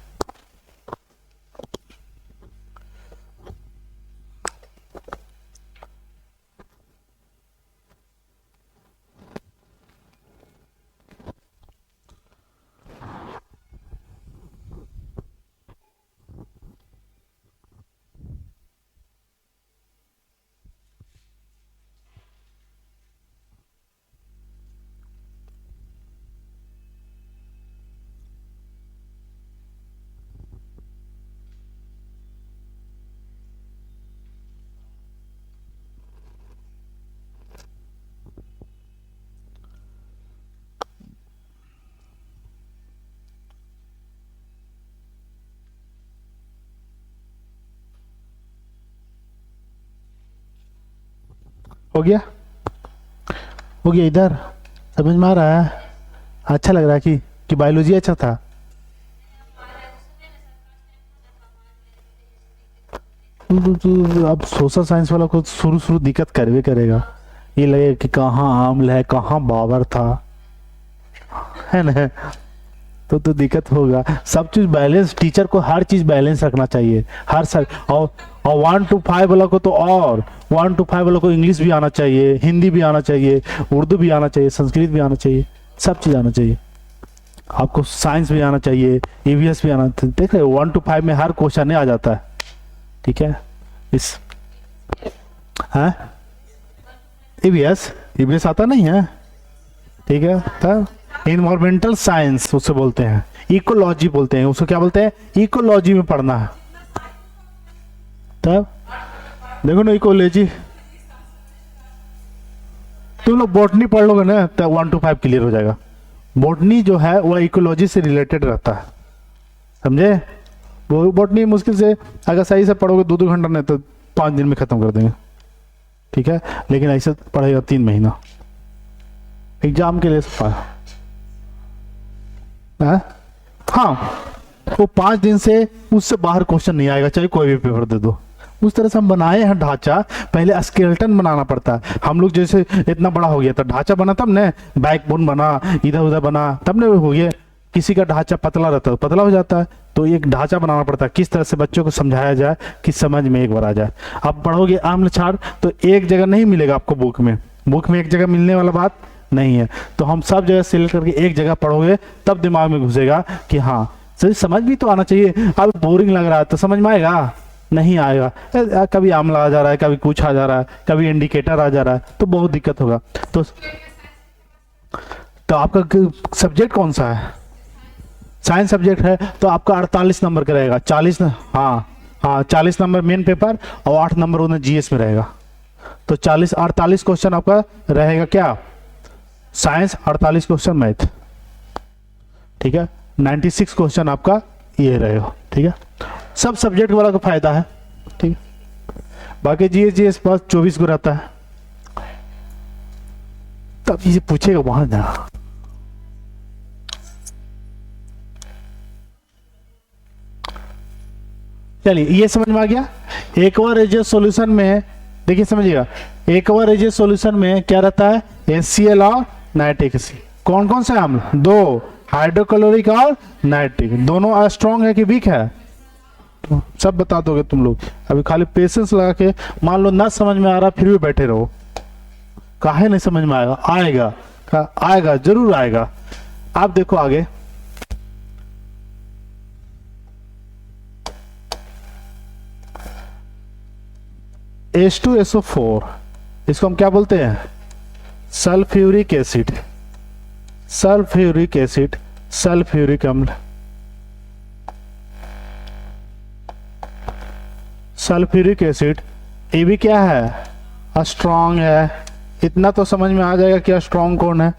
हो गया? हो गया? इधर समझ में आ रहा है? अच्छा लग रहा है कि बायोलॉजी अच्छा था? अब सोशल साइंस वाला को शुरू दिक्कत करवे करेगा। ये लगेगा कि कहाँ आम्ल है, कहाँ बाबर था, है ना? तो दिक्कत होगा। सब चीज बैलेंस, टीचर को हर चीज बैलेंस रखना चाहिए, हर सर। और 1 to 5 वाला को तो, और 1 to 5 वाला को इंग्लिश भी आना चाहिए, हिंदी भी आना चाहिए, उर्दू भी आना चाहिए, संस्कृत भी आना चाहिए, सब चीज आना चाहिए। आपको साइंस भी आना चाहिए, EVS भी आना। देख रहे 1 to 5 में हर क्वेश्चन आ जाता है, ठीक है। इस हाँ EVS आता नहीं है, ठीक है। तब इन्वायरमेंटल साइंस उससे बोलते हैं, इकोलॉजी बोलते हैं, उसको क्या बोलते हैं? इकोलॉजी में पढ़ना है। तब देखो ना, इकोलॉजी तुम लोग बॉटनी पढ़ लोगे ना, तब 1 to 5 क्लियर हो जाएगा। बॉटनी जो है वह इकोलॉजी से रिलेटेड रहता है, समझे? वो बॉटनी मुश्किल से अगर सही से पढ़ोगे 2-2 घंटा, नहीं तो 5 दिन में खत्म कर देंगे, ठीक है। लेकिन ऐसे पढ़ेगा 3 महीना एग्जाम के लिए सब। हाँ, वो 5 दिन से उससे बाहर क्वेश्चन नहीं आएगा, चाहे कोई भी पेपर दे दो। उस तरह से हम बनाए हैं ढांचा। पहले स्केलेटन बनाना पड़ता है। हम लोग जैसे इतना बड़ा हो गया तो ढांचा बना, तब ने बैकबोन बना, इधर उधर बना, तब ने हो गया। किसी का ढांचा पतला रहता है, पतला हो जाता है, तो एक ढांचा बनाना पड़ता है, किस तरह से बच्चों को समझाया जाए कि समझ में एक बार आ जाए। आप पढ़ोगे आम्ल क्षार तो एक जगह नहीं मिलेगा आपको बुक में एक जगह मिलने वाला बात नहीं है। तो हम सब जगह सिलेक्ट करके एक जगह पढ़ोगे, तब दिमाग में घुसेगा कि हाँ सही, समझ भी तो आना चाहिए। अब बोरिंग लग रहा है तो समझ में आएगा? नहीं आएगा। कभी आम्ल आ जा रहा है, कभी कुछ आ जा रहा है, कभी इंडिकेटर आ जा रहा है, तो बहुत दिक्कत होगा। तो तो आपका सब्जेक्ट कौन सा है? साइंस सब्जेक्ट है, तो आपका 48 नंबर का रहेगा। 40 हाँ हाँ, 40 नंबर मेन पेपर और 8 नंबर उन्हें जीएस में रहेगा। तो 48 क्वेश्चन आपका रहेगा क्या? Science, 48 question math. ठीक है, 96 क्वेश्चन आपका ये रहेगा। ठीक है, सब सब्जेक्ट वाला का फायदा है। ठीक है, बाकी जीएस पास 24 को रहता है। तब ये पूछेगा वहां जाना। चलिए, ये समझ में आ गया। एक्वा सॉल्यूशन में देखिए, समझिएगा, एक्वा सॉल्यूशन में क्या रहता है? HCl और नाइट्रिक एसिड। कौन कौन से अम्ल? दो, हाइड्रोक्लोरिक और नाइट्रिक। दोनों स्ट्रॉन्ग है कि वीक है? तो सब बता दोगे तुम लोग। अभी खाली पेशेंस लगा के, मान लो ना समझ में आ रहा फिर भी बैठे रहो। काहे नहीं समझ में आएगा? आएगा, आएगा, जरूर आएगा। आप देखो आगे, H2SO4, इसको हम क्या बोलते हैं? Sulphuric acid, sulphuric acid, sulphuric अम्ल। सल्फ्यूरिक एसिड ये भी क्या है? स्ट्रॉन्ग है। इतना तो समझ में आ जाएगा कि स्ट्रॉन्ग कौन है।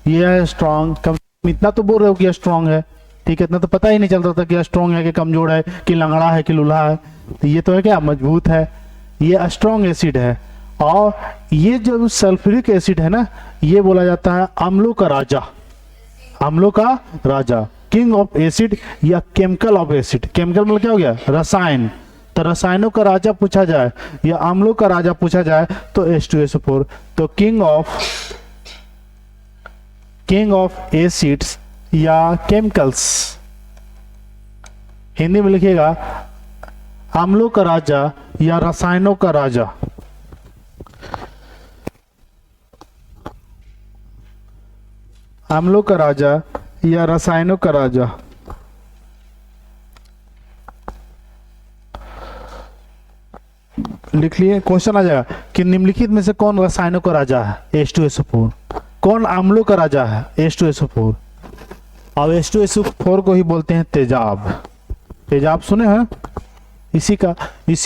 ये है स्ट्रॉन्ग। इतना तो बोल रहे हो कि स्ट्रॉन्ग है। ठीक है, इतना तो पता ही नहीं चल रहा था कि स्ट्रॉन्ग है कि कमजोर है कि लंगड़ा है कि लूल्हा है। तो ये तो है क्या? मजबूत है। ये स्ट्रॉन्ग एसिड है। और ये जो सल्फ्यूरिक एसिड है ना, ये बोला जाता है अम्लों का राजा। अम्लों का राजा, किंग ऑफ एसिड या केमिकल ऑफ एसिड। केमिकल मतलब क्या हो गया? रसायन। तो रसायनों का राजा पूछा जाए या अम्लों का राजा पूछा जाए तो H2SO4। तो किंग ऑफ एसिड्स या केमिकल्स, हिंदी में लिखिएगा अम्लों का राजा या रसायनों का राजा। अम्लों का राजा या रसायनों का राजा। लिख लिए, क्वेश्चन आ जाएगा कि निम्नलिखित में से कौन रसायनों का राजा है? H2SO4। कौन अम्लों का राजा है? H2SO4। अब H2SO4 को ही बोलते हैं तेजाब। तेजाब सुने हैं? इसी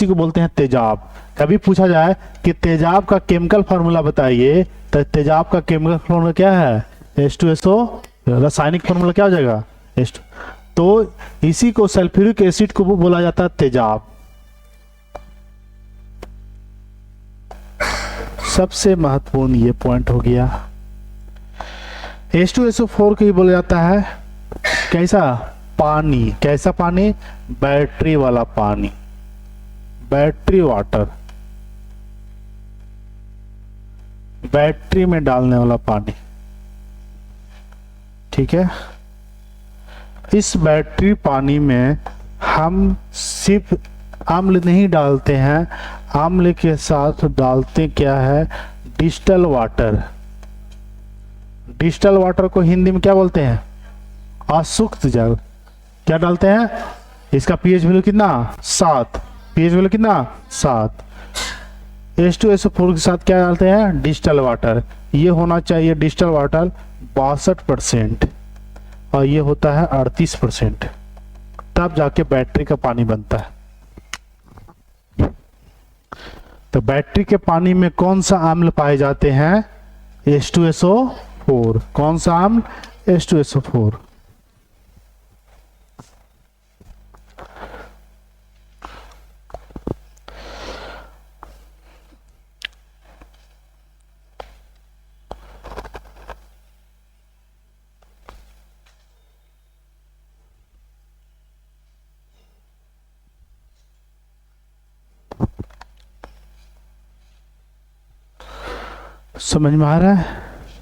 को बोलते हैं तेजाब। कभी पूछा जाए कि तेजाब का केमिकल फार्मूला बताइए, तो तेजाब का केमिकल फार्मूला क्या है? H2SO। रासायनिक फार्मूला क्या हो जाएगा? H2। तो इसी को सल्फ्यूरिक एसिड को बोला जाता है तेजाब। सबसे महत्वपूर्ण ये पॉइंट हो गया। H2SO4 को ही बोला जाता है कैसा? पानी। कैसा पानी? बैटरी वाला पानी, बैटरी वाटर, बैटरी में डालने वाला पानी। ठीक है, इस बैटरी पानी में हम सिर्फ अम्ल नहीं डालते हैं, अम्ल के साथ डालते क्या है? Distal water. डिस्टल वाटर को हिंदी में क्या बोलते हैं? अशुद्ध जल। क्या डालते हैं? इसका पीएच वैल्यू कितना? 7। पीएच वैल्यू कितना? 7। H2SO4 के साथ क्या डालते हैं? Distal water. ये होना चाहिए डिस्टल वाटर 62% और ये होता है 38%। तब जाके बैटरी का पानी बनता है। तो बैटरी के पानी में कौन सा अम्ल पाए जाते हैं? H2SO4। कौन सा अम्ल? H2SO4। समझ में आ रहा है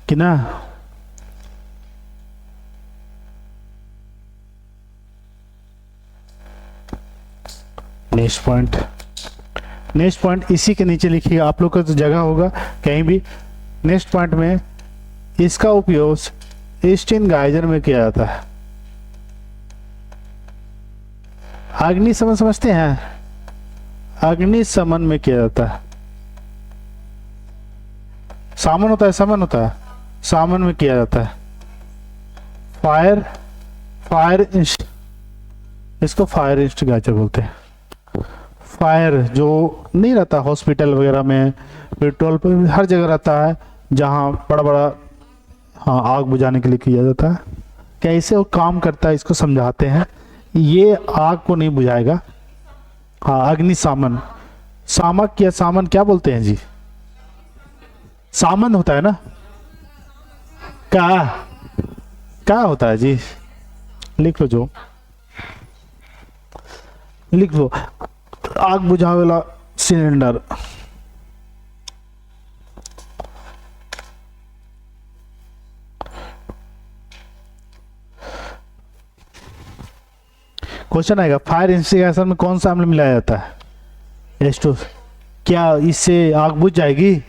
कि ना? नेक्स्ट पॉइंट इसी के नीचे लिखिएगा। आप लोग का तो जगह होगा कहीं भी। नेक्स्ट पॉइंट में इसका उपयोग स्टीन गाइजर में किया जाता है। अग्निशमन समझते हैं? अग्निशमन में किया जाता है। सामन होता है, समन होता है। सामान में किया जाता है। फायर इसको फायर इंस्टिगेटर बोलते हैं। फायर जो नहीं रहता हॉस्पिटल वगैरह में, पेट्रोल पर, हर जगह रहता है जहाँ बड़ा बड़ा, हाँ, आग बुझाने के लिए किया जाता है। कैसे वो काम करता है इसको समझाते हैं। ये आग को नहीं बुझाएगा। हाँ, अग्निशामन, सामक या सामन क्या बोलते हैं जी? सामन होता है ना, क्या होता है जी? लिख लो, जो लिख लो, आग बुझाने वाला सिलेंडर। क्वेश्चन आएगा, फायर इंस्टिगेशन में कौन सा अम्ल मिलाया जाता है? H2। क्या इससे आग बुझ जाएगी?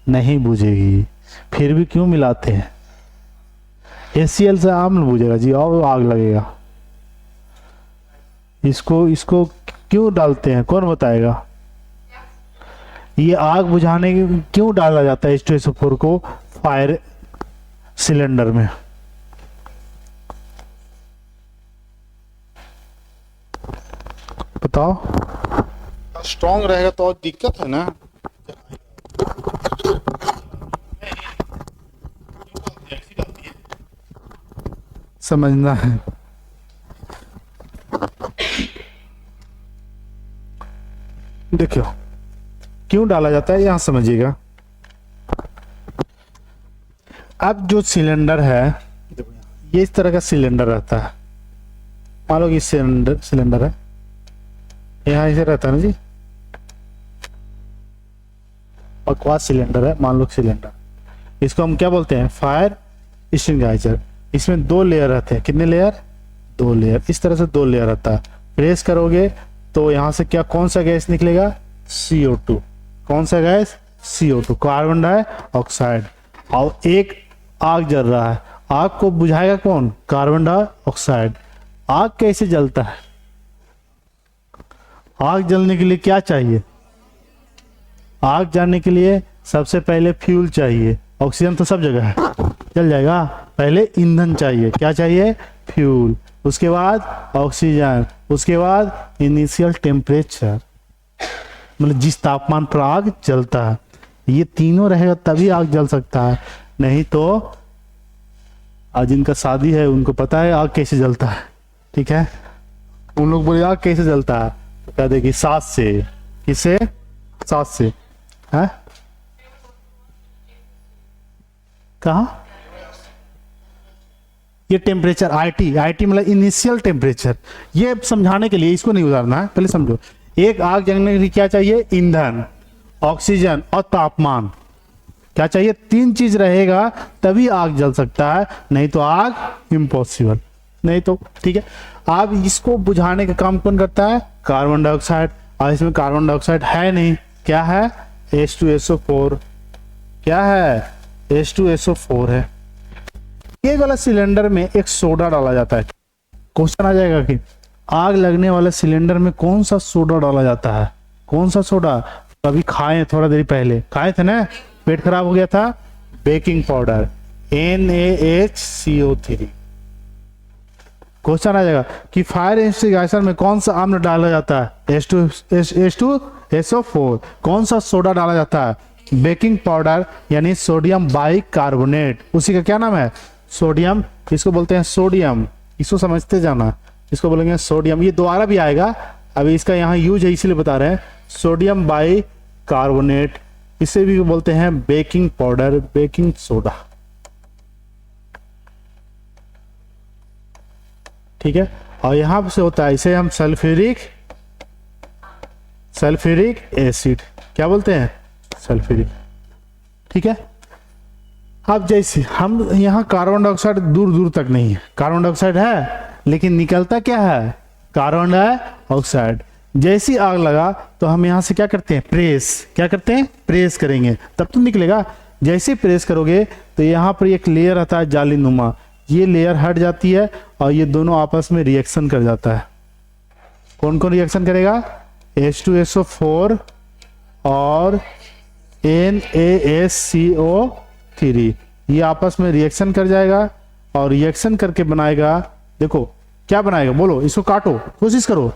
नहीं बुझेगी। फिर भी क्यों मिलाते हैं? HCl से अम्ल बुझेगा जी और आग लगेगा। इसको क्यों डालते हैं, कौन बताएगा? ये आग बुझाने के क्यों डाला जाता है H2SO4 को फायर सिलेंडर में? बताओ। स्ट्रॉन्ग रहेगा तो और दिक्कत है ना। समझना है। देखियो क्यों डाला जाता है, यहां समझिएगा। अब जो सिलेंडर है, ये इस तरह का सिलेंडर रहता है। मान लो कि सिलेंडर है, यहाँ ऐसे रहता है ना जी, बकवास सिलेंडर है, मान लो सिलेंडर। इसको हम क्या बोलते हैं? Fire extinguisher. इसमें 2 लेयर रहते हैं। कितने लेयर? 2 लेयर। इस तरह से 2 लेयर रहता है। प्रेस करोगे तो यहाँ से क्या, कौन सा गैस निकलेगा? CO2। कौन सा गैस? CO2, carbon dioxide. और एक आग जल रहा है, आग को बुझाएगा कौन? Carbon dioxide. आग कैसे जलता है? आग जलने के लिए क्या चाहिए? आग जलने के लिए सबसे पहले फ्यूल चाहिए। ऑक्सीजन तो सब जगह है, जल जाएगा। पहले ईंधन चाहिए। क्या चाहिए? फ्यूल। उसके बाद ऑक्सीजन। उसके बाद इनिशियल टेम्परेचर, मतलब जिस तापमान पर आग जलता है। ये तीनों रहेगा तभी आग जल सकता है, नहीं तो आज जिनका शादी है उनको पता है आग कैसे जलता है। ठीक है, उन लोग बोले आग कैसे जलता है, तो कह देगी सांस से। किससे? सांस से। है कहा? ये टेम्परेचर IT मतलब इनिशियल टेम्परेचर। ये समझाने के लिए इसको नहीं उतारना है, पहले समझो। एक आग जलने के लिए क्या चाहिए? ईंधन, ऑक्सीजन और तापमान। क्या चाहिए? 3 चीज रहेगा तभी आग जल सकता है, नहीं तो आग इम्पॉसिबल। नहीं तो ठीक है। अब इसको बुझाने का काम कौन करता है? Carbon dioxide. और इसमें कार्बन डाइऑक्साइड है नहीं, क्या है? H2SO4। क्या है? H2SO4 है। ये वाला सिलेंडर में एक सोडा डाला जाता है। क्वेश्चन आ जाएगा कि आग लगने वाले सिलेंडर में कौन सा सोडा डाला जाता है? कौन सा सोडा? कभी खाए, थोड़ा देर पहले खाए थे ना, पेट खराब हो गया था। Baking powder, NaHCO3। क्वेश्चन आ जाएगा कि फायर एक्सटिंग्विशर में कौन सा अम्ल डाला जाता है? H2SO4। कौन सा सोडा डाला जाता है? बेकिंग पाउडर यानी सोडियम बाइकार्बोनेट। उसी का क्या नाम है? सोडियम। इसको बोलते हैं सोडियम, इसको समझते जाना। इसको बोलेंगे सोडियम। ये दोबारा भी आएगा, अभी इसका यहाँ यूज है इसलिए बता रहे हैं। सोडियम बाइकार्बोनेट, इसे भी बोलते हैं बेकिंग पाउडर, बेकिंग सोडा। ठीक है, और यहां से होता है, इसे हम सल्फ्यूरिक एसिड क्या बोलते हैं? सल्फ्यूरिक। ठीक है। अब जैसे हम यहाँ कार्बन डाइऑक्साइड दूर दूर तक नहीं है, कार्बन डाइऑक्साइड है लेकिन निकलता क्या है? Carbon dioxide. जैसी आग लगा तो हम यहाँ से क्या करते हैं? प्रेस। क्या करते हैं? प्रेस करेंगे तब तो निकलेगा। जैसे प्रेस करोगे तो यहाँ पर एक लेयर आता है जालीनुमा, ये लेयर हट जाती है और ये दोनों आपस में रिएक्शन कर जाता है। कौन कौन रिएक्शन करेगा? H2SO4 और NaSCO3 ये आपस में रिएक्शन कर जाएगा और रिएक्शन करके बनाएगा, देखो क्या बनाएगा, बोलो इसको काटो, कोशिश करो,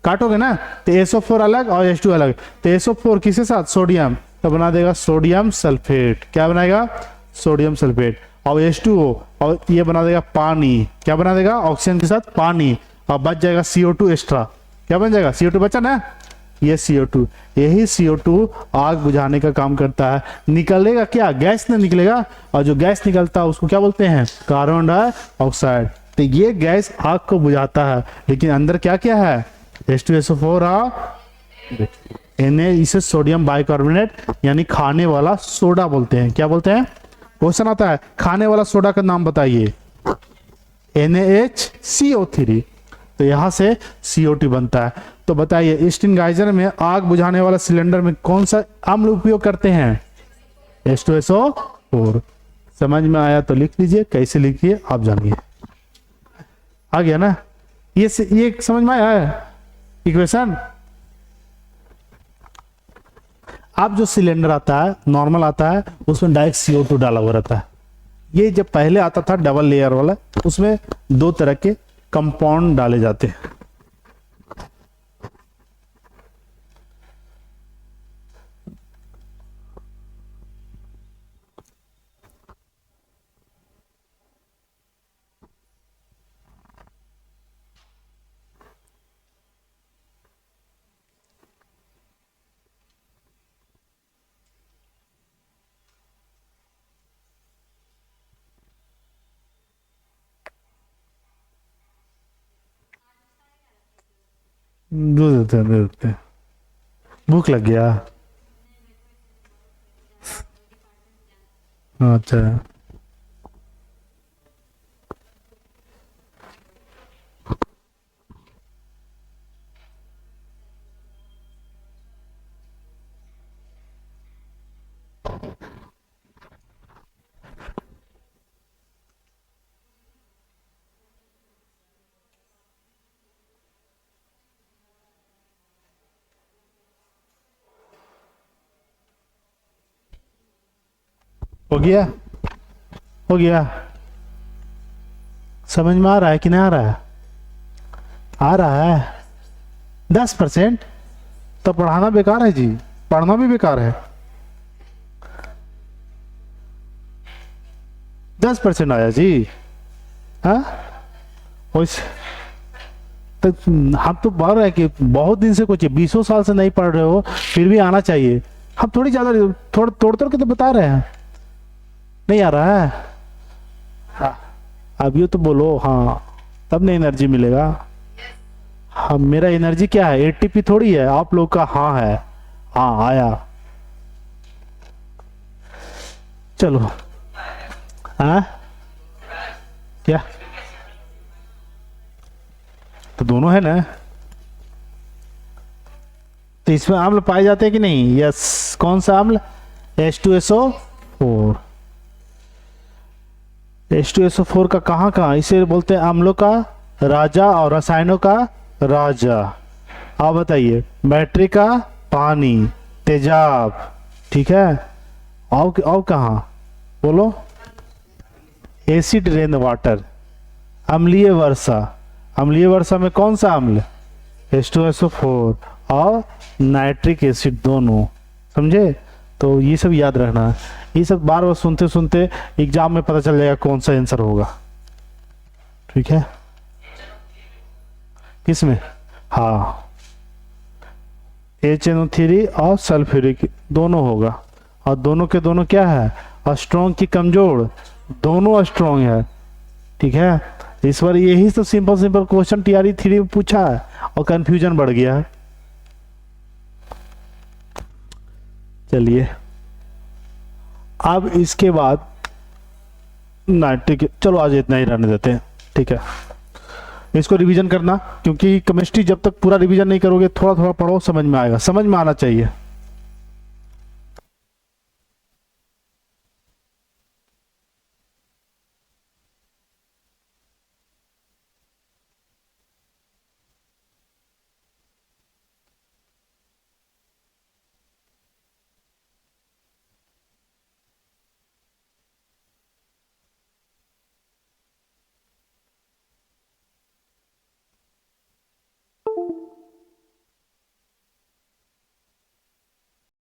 काटोगे ना तो SO4 अलग और H2 अलग, तो SO4 किसके साथ, सोडियम, तो बना देगा सोडियम सल्फेट। क्या बनाएगा, सोडियम सल्फेट। और H2O और ये बना देगा पानी, क्या बना देगा, ऑक्सीजन के साथ पानी, और बच जाएगा CO2 एक्स्ट्रा। क्या बन जाएगा, CO2 बचा ना, ये CO2, यही CO2 आग बुझाने का काम करता है। निकलेगा क्या, गैस ना निकलेगा, और जो गैस निकलता है उसको क्या बोलते हैं, कार्बन डाइऑक्साइड। तो ये गैस आग को बुझाता है, लेकिन अंदर क्या क्या है, H2SO4 इसे सोडियम बाइकार्बोनेट यानी खाने वाला सोडा बोलते हैं। क्या बोलते हैं, क्वेश्चन आता है खाने वाला सोडा का नाम बताइए, NaHCO3, तो यहां से CO2 बनता है। तो बताइए स्टिनगाइजर में आग बुझाने वाला सिलेंडर में कौन सा अम्ल उपयोग करते हैं, H2SO4। समझ में आया तो लिख लीजिए, कैसे लिखिए आप जानिए। आ गया ना, ये समझ में आया है इक्वेशन। अब जो सिलेंडर आता है नॉर्मल आता है, उसमें डायरेक्ट CO2 डाला हुआ रहता है। ये जब पहले आता था डबल लेयर वाला, उसमें दो तरह के कंपाउंड डाले जाते हैं। दे देते हैं। भूख लग गया, अच्छा हो गया, हो गया। समझ में आ रहा है कि नहीं आ रहा है, आ रहा है। 10% तो पढ़ाना बेकार है जी, पढ़ना भी बेकार है। 10% आया जी, हाँ वैसे तो हम तो पढ़ रहे हैं कि बहुत दिन से, कुछ 20 साल से नहीं पढ़ रहे हो, फिर भी आना चाहिए। हम थोड़ी ज्यादा थोड़ा तोड़ तोड़ के तो बता रहे हैं, नहीं आ रहा है। हाँ, अब ये तो बोलो हाँ, तब नहीं एनर्जी मिलेगा। हाँ मेरा एनर्जी क्या है, ATP थोड़ी है, आप लोग का हाँ है, हाँ आया। चलो हाँ क्या, तो दोनों है ना, तो इसमें अम्ल पाए जाते हैं कि नहीं, यस। कौन सा अम्ल, H2SO4। H2SO4 का कहाँ कहाँ, इसे बोलते हैं अम्लों का राजा और रसायनों का राजा। आप बताइए, बैटरी का पानी, तेजाब, ठीक है। और कहाँ बोलो, एसिड रेन वाटर, अम्लीय वर्षा। अम्लीय वर्षा में कौन सा अम्ल, H2SO4 और नाइट्रिक एसिड दोनों, समझे। तो ये सब याद रखना है, ये सब बार बार सुनते सुनते एग्जाम में पता चल जाएगा कौन सा आंसर होगा, ठीक है। किसमें, हाँ HNO3 और सल्फ्यूरिक दोनों होगा, और दोनों के दोनों क्या है, स्ट्रॉन्ग की कमजोर, दोनों स्ट्रॉन्ग है, ठीक है। इस बार यही तो सिंपल सिंपल क्वेश्चन TRE 3 में पूछा है और कंफ्यूजन बढ़ गया है। चलिए अब इसके बाद नाइट्रिक, चलो आज इतना ही रहने देते हैं, ठीक है। इसको रिवीजन करना, क्योंकि केमिस्ट्री जब तक पूरा रिवीजन नहीं करोगे, थोड़ा थोड़ा पढ़ो, समझ में आएगा, समझ में आना चाहिए।